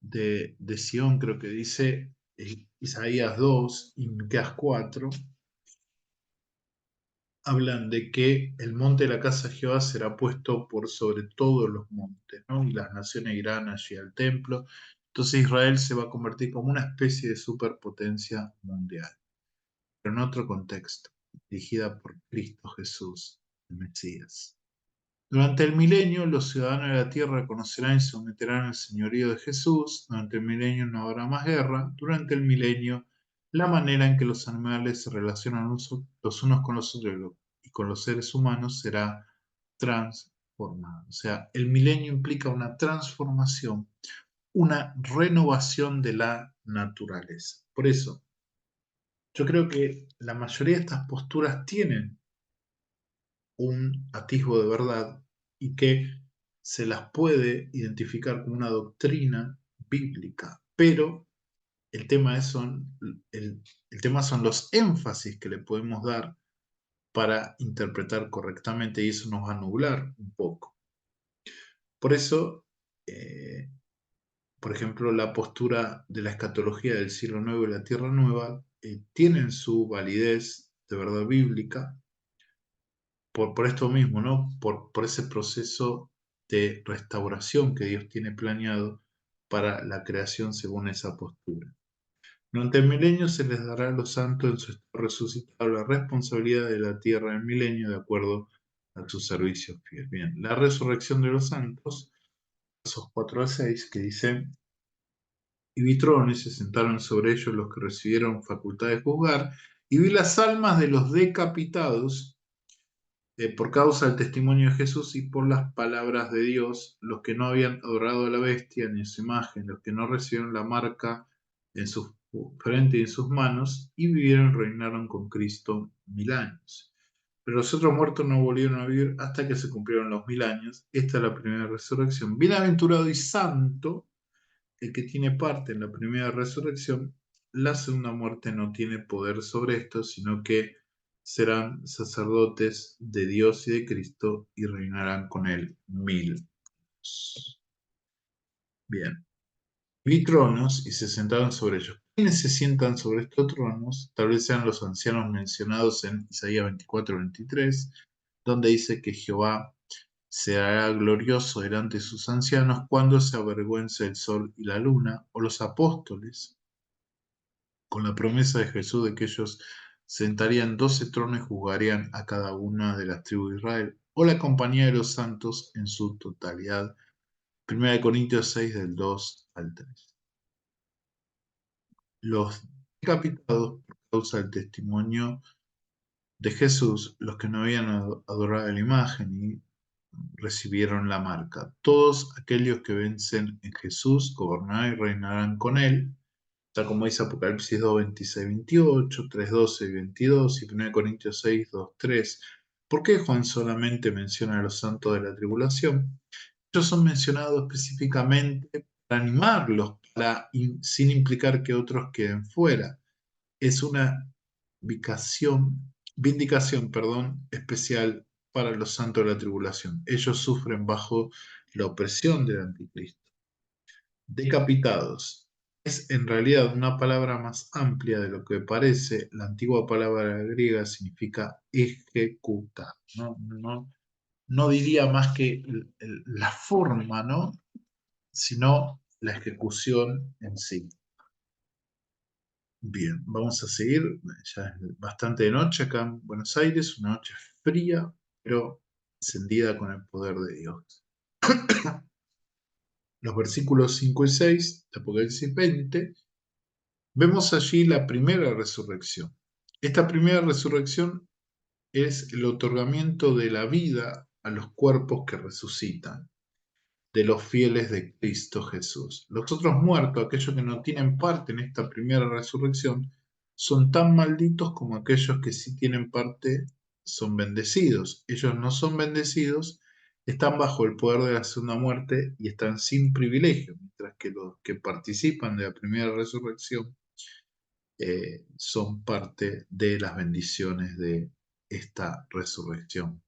[SPEAKER 1] de Sión, creo que dice Isaías 2 y Miqueas 4, hablan de que el monte de la casa de Jehová será puesto por sobre todos los montes, ¿no? Y las naciones irán allí al templo. Entonces Israel se va a convertir como una especie de superpotencia mundial, pero en otro contexto, dirigida por Cristo Jesús, el Mesías. Durante el milenio, los ciudadanos de la tierra conocerán y someterán al señorío de Jesús. Durante el milenio no habrá más guerra. Durante el milenio, la manera en que los animales se relacionan los unos con los otros y con los seres humanos será transformada. O sea, el milenio implica una transformación, una renovación de la naturaleza. Por eso, yo creo que la mayoría de estas posturas tienen un atisbo de verdad y que se las puede identificar como una doctrina bíblica, pero el tema el tema son los énfasis que le podemos dar para interpretar correctamente y eso nos va a nublar un poco. Por eso, eh, por ejemplo, la postura de la escatología del cielo nuevo y la tierra nueva tienen su validez de verdad bíblica, por esto mismo, ¿no? Por ese proceso de restauración que Dios tiene planeado para la creación según esa postura. Durante el milenio se les dará a los santos en su estado resucitado la responsabilidad de la tierra del milenio de acuerdo a sus servicios fieles. Bien, la resurrección de los santos, versos 4 a 6, que dice, y vi tronos, se sentaron sobre ellos los que recibieron facultad de juzgar, y vi las almas de los decapitados por causa del testimonio de Jesús y por las palabras de Dios, los que no habían adorado a la bestia ni a su imagen, los que no recibieron la marca en su frente y en sus manos, y vivieron y reinaron con Cristo 1000 años. Pero los otros muertos no volvieron a vivir hasta que se cumplieron los 1000 años. Esta es la primera resurrección. Bienaventurado y santo el que tiene parte en la primera resurrección. La segunda muerte no tiene poder sobre esto, sino que serán sacerdotes de Dios y de Cristo y reinarán con él 1000 años. Bien. Vi tronos y se sentaron sobre ellos. ¿Quiénes se sientan sobre estos tronos? Tal vez sean los ancianos mencionados en Isaías 24:23, donde dice que Jehová se hará glorioso delante de sus ancianos cuando se avergüence el sol y la luna, o los apóstoles, con la promesa de Jesús de que ellos sentarían 12 tronos y juzgarían a cada una de las tribus de Israel, o la compañía de los santos en su totalidad. 1 Corintios 6 del 2 al 3. Los decapitados por causa del testimonio de Jesús, los que no habían adorado la imagen y recibieron la marca. Todos aquellos que vencen en Jesús gobernarán y reinarán con él, tal como dice Apocalipsis 2, 26, 28, 3, 12 y 22 y 1 Corintios 6, 2, 3. ¿Por qué Juan solamente menciona a los santos de la tribulación? Ellos son mencionados específicamente para animarlos, sin implicar que otros queden fuera. Es una vindicación, especial para los santos de la tribulación. Ellos sufren bajo la opresión del anticristo. Decapitados. Es en realidad una palabra más amplia de lo que parece. La antigua palabra griega significa ejecutar. No diría más que la forma, ¿no? Sino la ejecución en sí. Bien, vamos a seguir. Ya es bastante de noche acá en Buenos Aires, una noche fría, pero encendida con el poder de Dios. Los versículos 5 y 6 de Apocalipsis 20, vemos allí la primera resurrección. Esta primera resurrección es el otorgamiento de la vida a los cuerpos que resucitan, de los fieles de Cristo Jesús. Los otros muertos, aquellos que no tienen parte en esta primera resurrección, son tan malditos como aquellos que sí tienen parte, son bendecidos. Ellos no son bendecidos, están bajo el poder de la segunda muerte y están sin privilegio, mientras que los que participan de la primera resurrección son parte de las bendiciones de esta resurrección.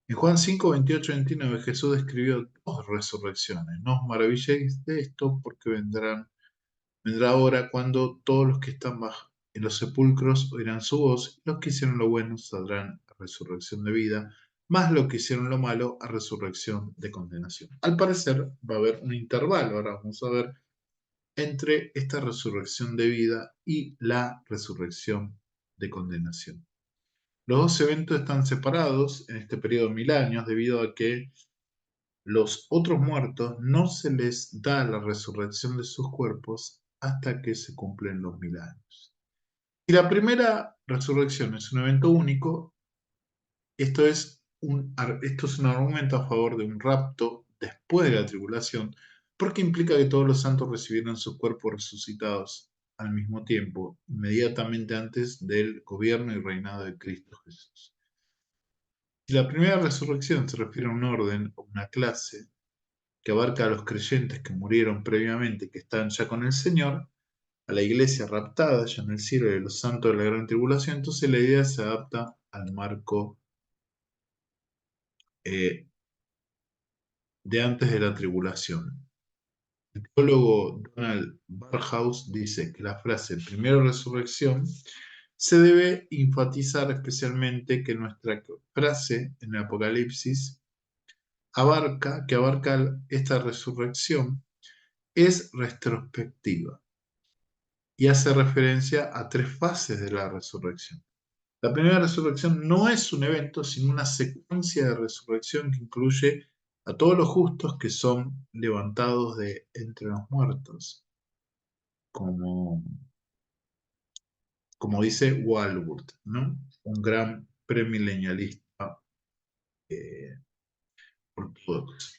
[SPEAKER 1] En Juan 5, 28, 29 Jesús describió dos resurrecciones. No os maravilléis de esto, porque vendrá hora cuando todos los que están en los sepulcros oirán su voz, y los que hicieron lo bueno saldrán a resurrección de vida, más los que hicieron lo malo a resurrección de condenación. Al parecer va a haber un intervalo, ahora vamos a ver, entre esta resurrección de vida y la resurrección de condenación. Los dos eventos están separados en este periodo de 1000 años debido a que los otros muertos no se les da la resurrección de sus cuerpos hasta que se cumplen los 1000 años. Si la primera resurrección es un evento único, esto es un argumento a favor de un rapto después de la tribulación, porque implica que todos los santos recibieron sus cuerpos resucitados al mismo tiempo, inmediatamente antes del gobierno y reinado de Cristo Jesús. Si la primera resurrección se refiere a un orden o una clase que abarca a los creyentes que murieron previamente y que están ya con el Señor, a la iglesia raptada ya en el cielo y a los santos de la gran tribulación, entonces la idea se adapta al marco eh, de antes de la tribulación. El teólogo Donald Barhouse dice que la frase primera resurrección se debe enfatizar especialmente que nuestra frase en el Apocalipsis que abarca esta resurrección es retrospectiva y hace referencia a tres fases de la resurrección. La primera resurrección no es un evento, sino una secuencia de resurrección que incluye a todos los justos que son levantados de entre los muertos, como, como dice Walworth, ¿no? Un gran premilenialista ortodoxo.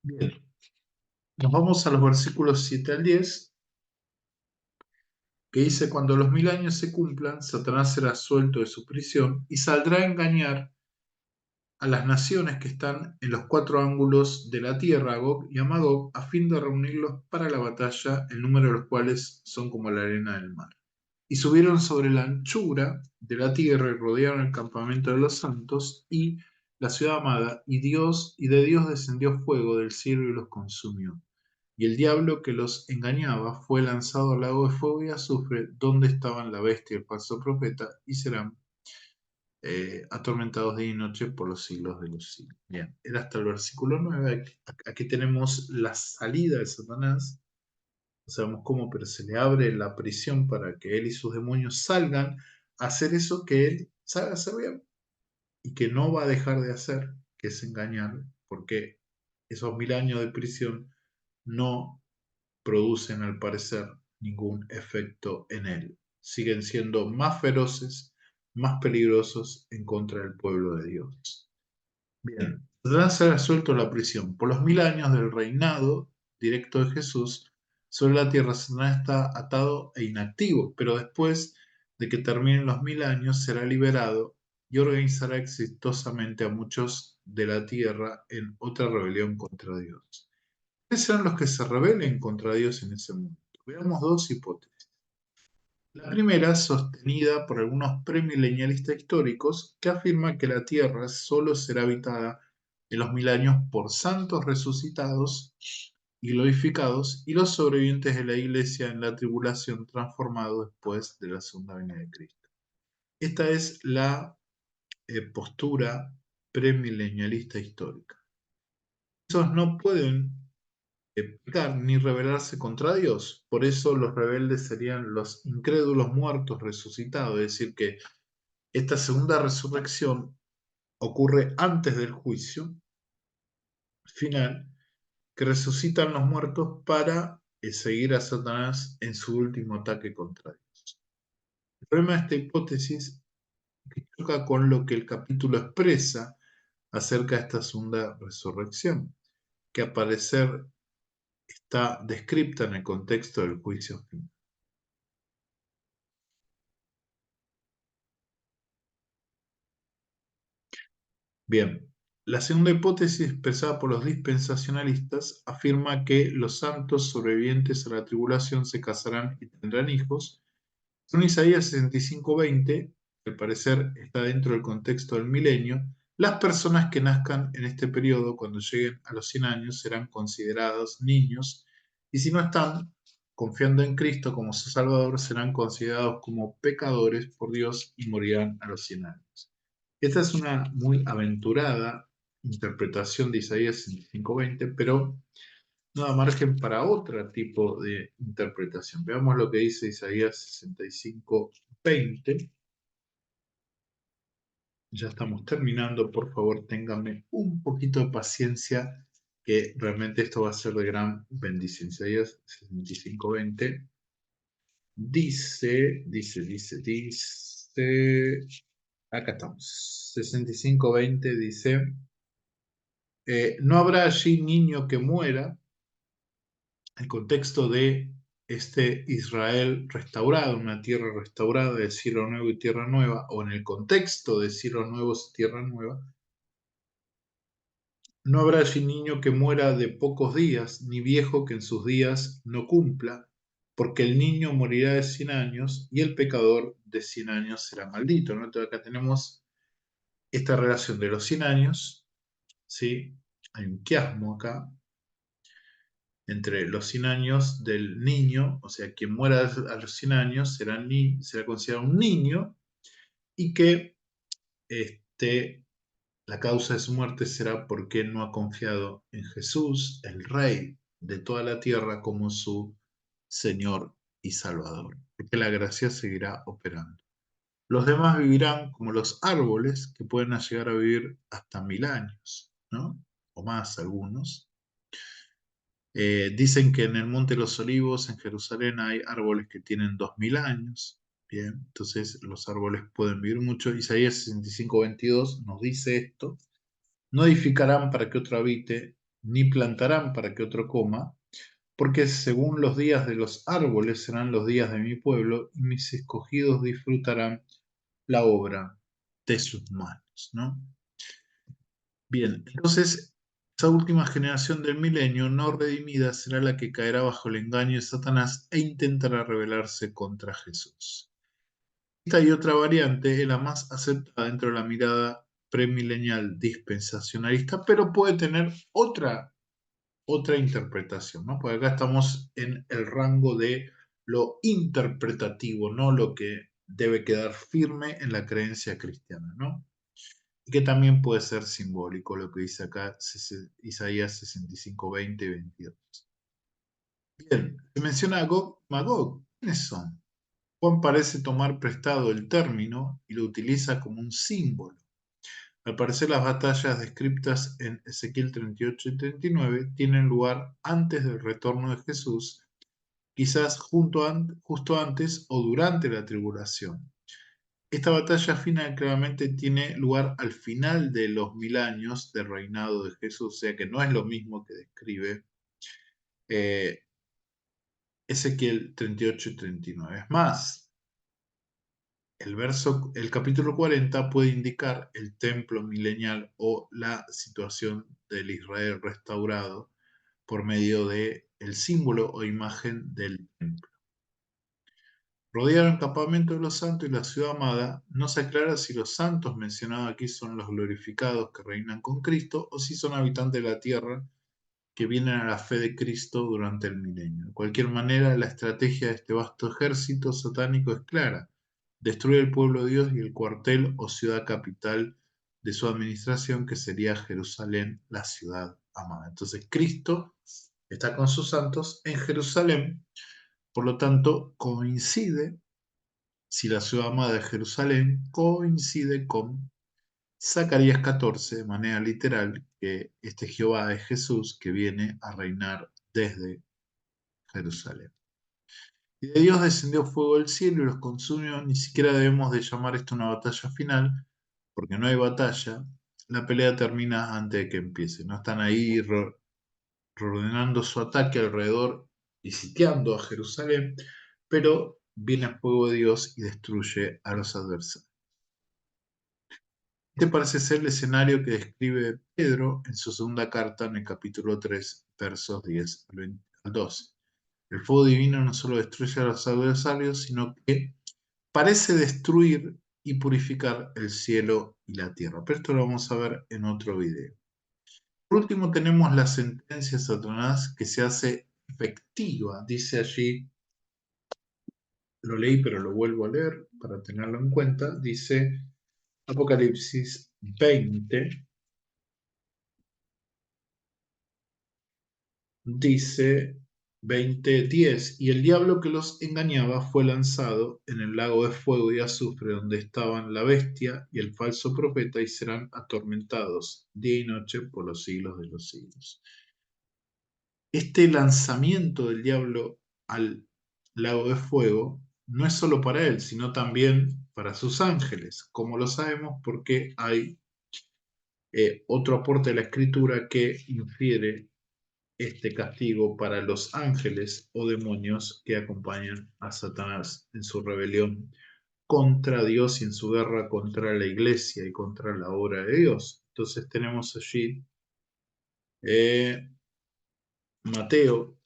[SPEAKER 1] Bien, nos vamos a los versículos 7 al 10, que dice, cuando los 1000 años se cumplan, Satanás será suelto de su prisión y saldrá a engañar a las naciones que están en los cuatro ángulos de la tierra, Gog y a Magog, a fin de reunirlos para la batalla, el número de los cuales son como la arena del mar. Y subieron sobre la anchura de la tierra y rodearon el campamento de los santos y la ciudad amada, y de Dios descendió fuego del cielo y los consumió. Y el diablo que los engañaba fue lanzado al lago de fuego y azufre, donde estaban la bestia y el falso profeta, y serán atormentados día y noche por los siglos de los siglos. Bien, era hasta el versículo 9. Aquí tenemos la salida de Satanás. No sabemos cómo, pero se le abre la prisión para que él y sus demonios salgan a hacer eso que él sabe hacer bien y que no va a dejar de hacer, que es engañar, porque esos 1000 años de prisión no producen al parecer ningún efecto en él. Siguen siendo más feroces, más peligrosos en contra del pueblo de Dios. Bien, Satanás será suelto de la prisión. Por los 1000 años del reinado directo de Jesús sobre la tierra, Satanás está atado e inactivo, pero después de que terminen los 1000 años será liberado y organizará exitosamente a muchos de la tierra en otra rebelión contra Dios. ¿Quiénes serán los que se rebelen contra Dios en ese momento? Veamos dos hipótesis. La primera, sostenida por algunos premilenialistas históricos, que afirma que la Tierra solo será habitada en los 1000 años por santos resucitados y glorificados y los sobrevivientes de la Iglesia en la tribulación transformados después de la segunda venida de Cristo. Esta es la postura premilenialista histórica. Esos no pueden pecar ni rebelarse contra Dios. Por eso los rebeldes serían los incrédulos muertos resucitados, es decir, que esta segunda resurrección ocurre antes del juicio final, que resucitan los muertos para seguir a Satanás en su último ataque contra Dios. El problema de esta hipótesis es que choca con lo que el capítulo expresa acerca de esta segunda resurrección, que al parecer está descripta en el contexto del juicio final. Bien, la segunda hipótesis expresada por los dispensacionalistas afirma que los santos sobrevivientes a la tribulación se casarán y tendrán hijos. Según Isaías 65:20, que al parecer está dentro del contexto del milenio, las personas que nazcan en este periodo, cuando lleguen a los 100 años, serán considerados niños, y si no están confiando en Cristo como su Salvador, serán considerados como pecadores por Dios y morirán a los 100 años. Esta es una muy aventurada interpretación de Isaías 65:20, pero no da margen para otro tipo de interpretación. Veamos lo que dice Isaías 65:20. Ya estamos terminando, por favor, ténganme un poquito de paciencia, que realmente esto va a ser de gran bendición. Isaías 65:20 dice, acá estamos, 65:20 dice, no habrá allí niño que muera. El contexto de este Israel restaurado, una tierra restaurada de cielo nuevo y tierra nueva, o en el contexto de cielo nuevos y tierra nueva, no habrá allí niño que muera de pocos días, ni viejo que en sus días no cumpla, porque el niño morirá de 100 años y el pecador de 100 años será maldito, ¿no? Entonces acá tenemos esta relación de los 100 años, ¿sí? Hay un quiasmo acá, entre los 100 años del niño, o sea, quien muera a los 100 años será considerado un niño, y que este, la causa de su muerte será porque no ha confiado en Jesús, el Rey de toda la tierra, como su Señor y Salvador, porque la gracia seguirá operando. Los demás vivirán como los árboles, que pueden llegar a vivir hasta 1000 años, ¿no? O más algunos. Dicen que en el Monte de los Olivos, en Jerusalén, hay árboles que tienen 2000 años. Bien, entonces los árboles pueden vivir mucho. Isaías 65:22 nos dice esto: no edificarán para que otro habite, ni plantarán para que otro coma, porque según los días de los árboles serán los días de mi pueblo, y mis escogidos disfrutarán la obra de sus manos, ¿no? Bien, entonces esa última generación del milenio no redimida será la que caerá bajo el engaño de Satanás e intentará rebelarse contra Jesús. Esta y otra variante es la más aceptada dentro de la mirada premilenial dispensacionalista, pero puede tener otra interpretación, ¿no? Porque acá estamos en el rango de lo interpretativo, no lo que debe quedar firme en la creencia cristiana, ¿no? Y que también puede ser simbólico, lo que dice acá Isaías 65, 20 y 22. Bien, se menciona a Gog, Magog. ¿Quiénes son? Juan parece tomar prestado el término y lo utiliza como un símbolo. Al parecer, las batallas descritas en Ezequiel 38 y 39 tienen lugar antes del retorno de Jesús, quizás justo antes o durante la tribulación. Esta batalla final claramente tiene lugar al final de los 1000 años de reinado de Jesús, o sea que no es lo mismo que describe eh, Ezequiel 38 y 39. Es más, el capítulo 40 puede indicar el templo milenial o la situación del Israel restaurado por medio de el símbolo o imagen del templo. Rodearon el campamento de los santos y la ciudad amada. No se aclara si los santos mencionados aquí son los glorificados que reinan con Cristo o si son habitantes de la tierra que vienen a la fe de Cristo durante el milenio. De cualquier manera, la estrategia de este vasto ejército satánico es clara: destruir el pueblo de Dios y el cuartel o ciudad capital de su administración, que sería Jerusalén, la ciudad amada. Entonces, Cristo está con sus santos en Jerusalén, por lo tanto, coincide, si la ciudad amada de Jerusalén, coincide con Zacarías 14, de manera literal, que este Jehová es Jesús que viene a reinar desde Jerusalén. Y de Dios descendió fuego del cielo y los consumió. Ni siquiera debemos de llamar esto una batalla final, porque no hay batalla. La pelea termina antes de que empiece. No están ahí reordenando su ataque alrededor y sitiando a Jerusalén, pero viene el fuego de Dios y destruye a los adversarios. Este parece ser el escenario que describe Pedro en su segunda carta en el capítulo 3, versos 10 al 12. El fuego divino no solo destruye a los adversarios, sino que parece destruir y purificar el cielo y la tierra. Pero esto lo vamos a ver en otro video. Por último, tenemos la sentencia de Satanás que se hace efectiva. Dice allí, lo leí pero lo vuelvo a leer para tenerlo en cuenta. Dice Apocalipsis 20, dice 20:10, y el diablo que los engañaba fue lanzado en el lago de fuego y azufre, donde estaban la bestia y el falso profeta, y serán atormentados día y noche por los siglos de los siglos. Este lanzamiento del diablo al lago de fuego no es solo para él, sino también para sus ángeles, como lo sabemos porque hay otro aporte de la escritura que infiere este castigo para los ángeles o demonios que acompañan a Satanás en su rebelión contra Dios y en su guerra contra la iglesia y contra la obra de Dios. Entonces tenemos allí eh, Mateo,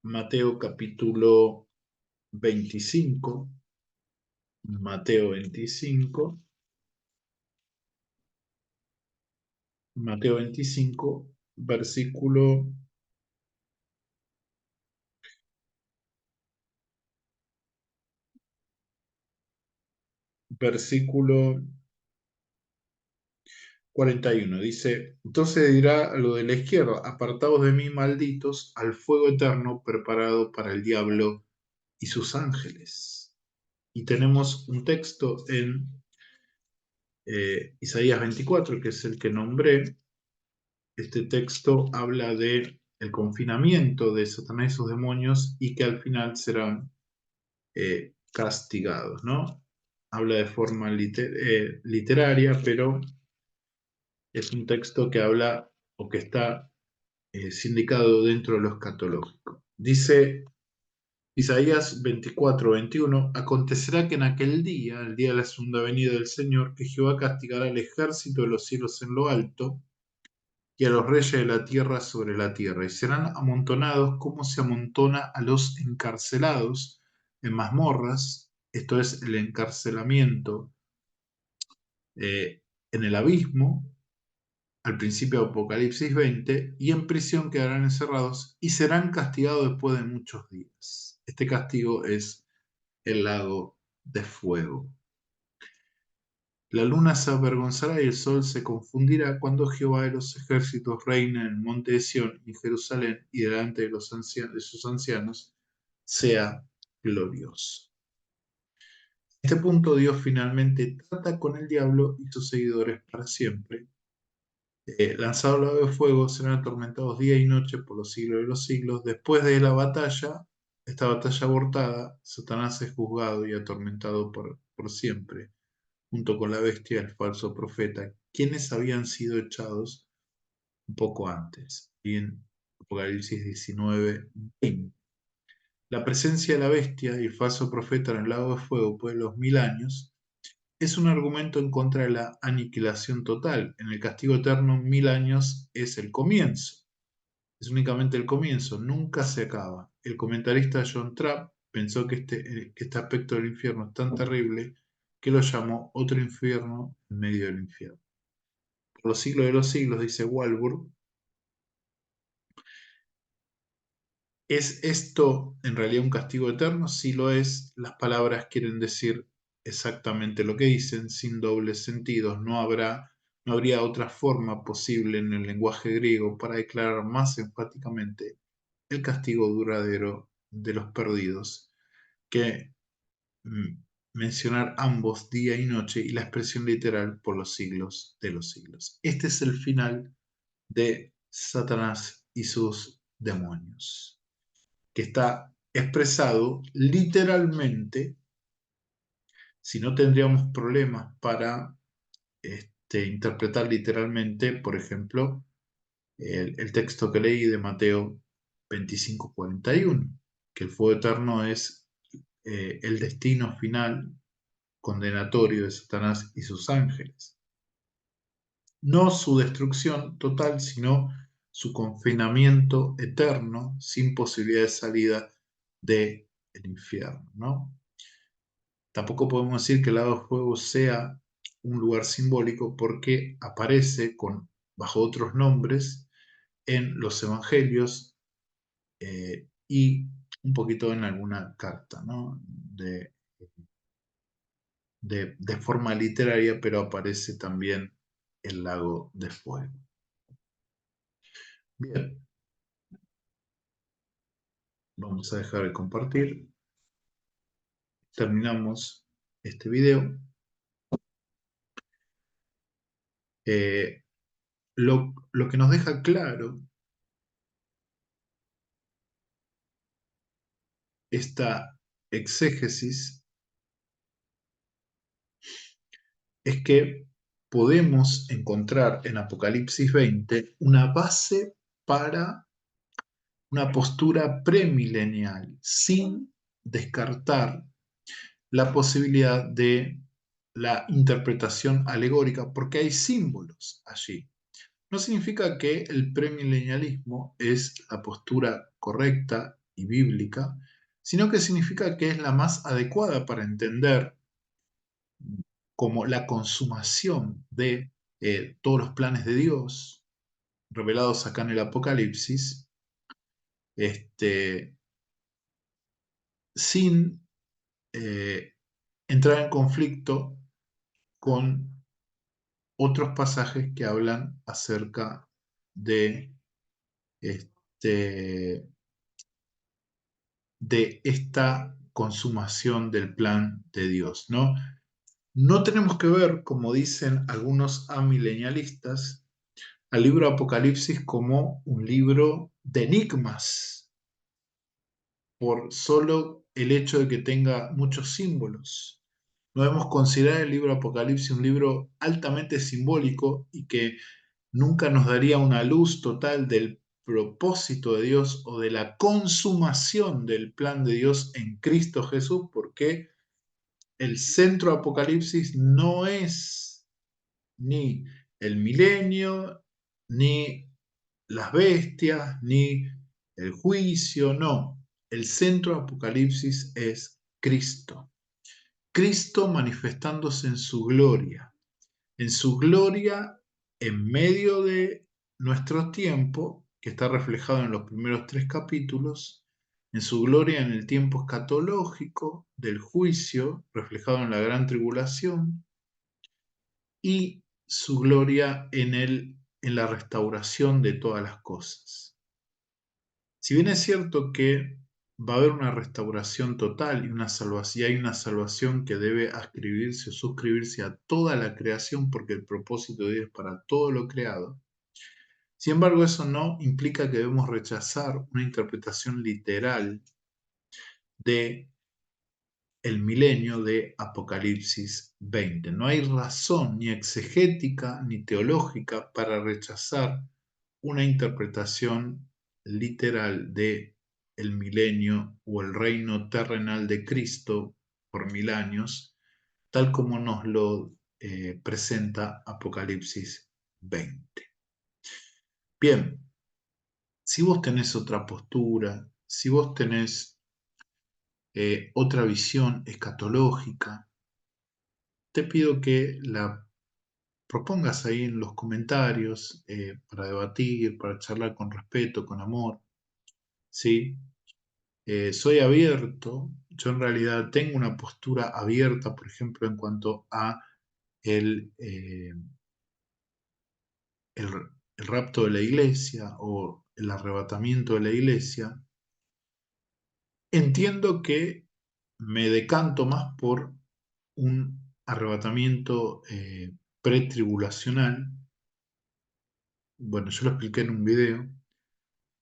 [SPEAKER 1] Mateo capítulo 25, Mateo 25, Mateo 25, versículo 41. Dice, entonces dirá a lo de la izquierda: apartaos de mí, malditos, al fuego eterno preparado para el diablo y sus ángeles. Y tenemos un texto en Isaías 24, que es el que nombré. Este texto habla de el confinamiento de Satanás y sus demonios y que al final serán castigados, ¿no? Habla de forma literaria, pero es un texto que habla o que está sindicado dentro de lo escatológico. Dice Isaías 24:21, acontecerá que en aquel día, el día de la segunda venida del Señor, que Jehová castigará al ejército de los cielos en lo alto y a los reyes de la tierra sobre la tierra, y serán amontonados como se amontona a los encarcelados en mazmorras, esto es el encarcelamiento en el abismo, al principio de Apocalipsis 20, y en prisión quedarán encerrados y serán castigados después de muchos días. Este castigo es el lago de fuego. La luna se avergonzará y el sol se confundirá cuando Jehová de los ejércitos reine en el monte de Sión y Jerusalén y delante de, de sus ancianos sea glorioso. En este punto Dios finalmente trata con el diablo y sus seguidores para siempre. Lanzados al lago de fuego, serán atormentados día y noche por los siglos de los siglos. Después de la batalla, esta batalla abortada, Satanás es juzgado y atormentado por siempre, junto con la bestia y el falso profeta, quienes habían sido echados un poco antes, y en Apocalipsis 19:20. La presencia de la bestia y el falso profeta en el lago de fuego por los 1000 años es un argumento en contra de la aniquilación total. En el castigo eterno, 1000 años es el comienzo. Es únicamente el comienzo, nunca se acaba. El comentarista John Trapp pensó que este aspecto del infierno es tan terrible que lo llamó otro infierno en medio del infierno. Por los siglos de los siglos, dice Walburg, ¿es esto en realidad un castigo eterno? Sí lo es. Las palabras quieren decir exactamente lo que dicen, sin dobles sentidos. No habría otra forma posible en el lenguaje griego para declarar más enfáticamente el castigo duradero de los perdidos que mencionar ambos día y noche y la expresión literal por los siglos de los siglos. Este es el final de Satanás y sus demonios, que está expresado literalmente. Si no, tendríamos problemas para interpretar literalmente, por ejemplo, el texto que leí de Mateo 25:41, que el fuego eterno es el destino final condenatorio de Satanás y sus ángeles. No su destrucción total, sino su confinamiento eterno sin posibilidad de salida del infierno, ¿no? Tampoco podemos decir que el lago de fuego sea un lugar simbólico porque aparece bajo otros nombres en los evangelios y un poquito en alguna carta, ¿no? De forma literaria, pero aparece también el lago de fuego. Bien, vamos a dejar de compartir. Terminamos este video. Lo que nos deja claro esta exégesis es que podemos encontrar en Apocalipsis 20 una base para una postura premilenial, sin descartar la posibilidad de la interpretación alegórica, porque hay símbolos allí. No significa que el premilenialismo es la postura correcta y bíblica, sino que significa que es la más adecuada para entender como la consumación de todos los planes de Dios revelados acá en el Apocalipsis, sin entrar en conflicto con otros pasajes que hablan acerca de, este, de esta consumación del plan de Dios, ¿no? No tenemos que ver, como dicen algunos amilenialistas, al libro Apocalipsis como un libro de enigmas, por solo el hecho de que tenga muchos símbolos. No debemos considerar el libro Apocalipsis un libro altamente simbólico y que nunca nos daría una luz total del propósito de Dios o de la consumación del plan de Dios en Cristo Jesús, porque el centro de Apocalipsis no es ni el milenio, ni las bestias, ni el juicio, no. El centro de Apocalipsis es Cristo. Cristo manifestándose en su gloria en medio de nuestro tiempo, que está reflejado en los primeros 3 capítulos, en su gloria en el tiempo escatológico del juicio, reflejado en la gran tribulación, y su gloria en la restauración de todas las cosas. Si bien es cierto que va a haber una restauración total y una salvación, y hay una salvación que debe ascribirse o suscribirse a toda la creación, porque el propósito de Dios es para todo lo creado, sin embargo, eso no implica que debemos rechazar una interpretación literal de el milenio de Apocalipsis 20. No hay razón ni exegética ni teológica para rechazar una interpretación literal de el milenio o el reino terrenal de Cristo por 1000 años, tal como nos lo presenta Apocalipsis 20. Bien, si vos tenés otra postura, si vos tenés otra visión escatológica, te pido que la propongas ahí en los comentarios para debatir, para charlar con respeto, con amor, ¿sí? Soy abierto, yo en realidad tengo una postura abierta, por ejemplo, en cuanto a el, eh, el, el rapto de la iglesia o el arrebatamiento de la iglesia. Entiendo que me decanto más por un arrebatamiento pretribulacional. Bueno, yo lo expliqué en un video,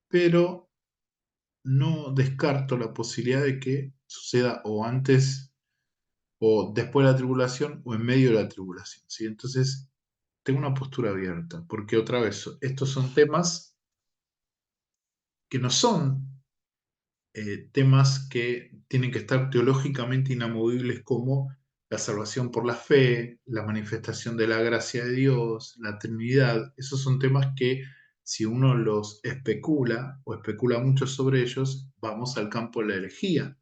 [SPEAKER 1] pero no descarto la posibilidad de que suceda o antes o después de la tribulación o en medio de la tribulación, ¿sí? Entonces, tengo una postura abierta, porque otra vez, estos son temas que no son temas que tienen que estar teológicamente inamovibles, como la salvación por la fe, la manifestación de la gracia de Dios, la Trinidad. Esos son temas que, si uno los especula o especula mucho sobre ellos, vamos al campo de la herejía.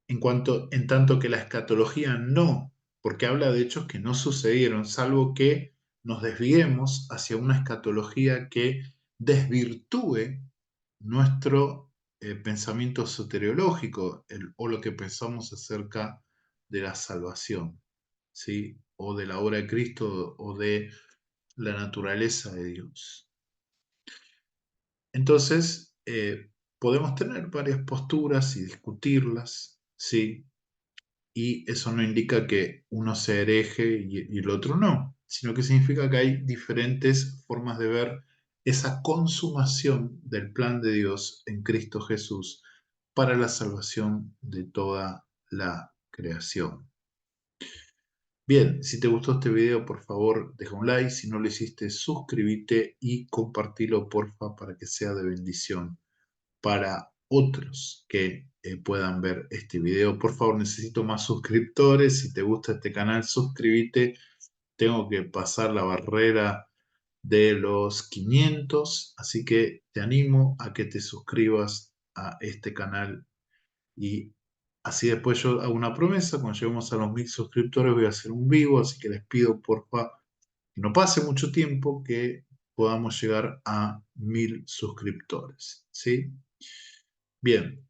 [SPEAKER 1] En tanto que la escatología no, porque habla de hechos que no sucedieron, salvo que nos desviemos hacia una escatología que desvirtúe nuestro pensamiento soteriológico, o lo que pensamos acerca de la salvación, ¿sí? O de la obra de Cristo o de la naturaleza de Dios. Entonces, podemos tener varias posturas y discutirlas, ¿sí? Y eso no indica que uno se hereje y el otro no, sino que significa que hay diferentes formas de ver esa consumación del plan de Dios en Cristo Jesús para la salvación de toda la creación. Bien, si te gustó este video, por favor, deja un like. Si no lo hiciste, suscríbete y compartilo, porfa, para que sea de bendición para otros que puedan ver este video. Por favor, necesito más suscriptores. Si te gusta este canal, suscríbete. Tengo que pasar la barrera de los 500, así que te animo a que te suscribas a este canal, y así después yo hago una promesa: cuando lleguemos a los 1000 suscriptores voy a hacer un vivo, así que les pido porfa que no pase mucho tiempo, que podamos llegar a 1000 suscriptores, ¿sí? Bien,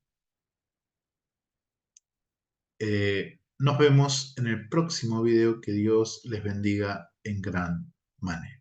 [SPEAKER 1] nos vemos en el próximo video. Que Dios les bendiga en gran manera.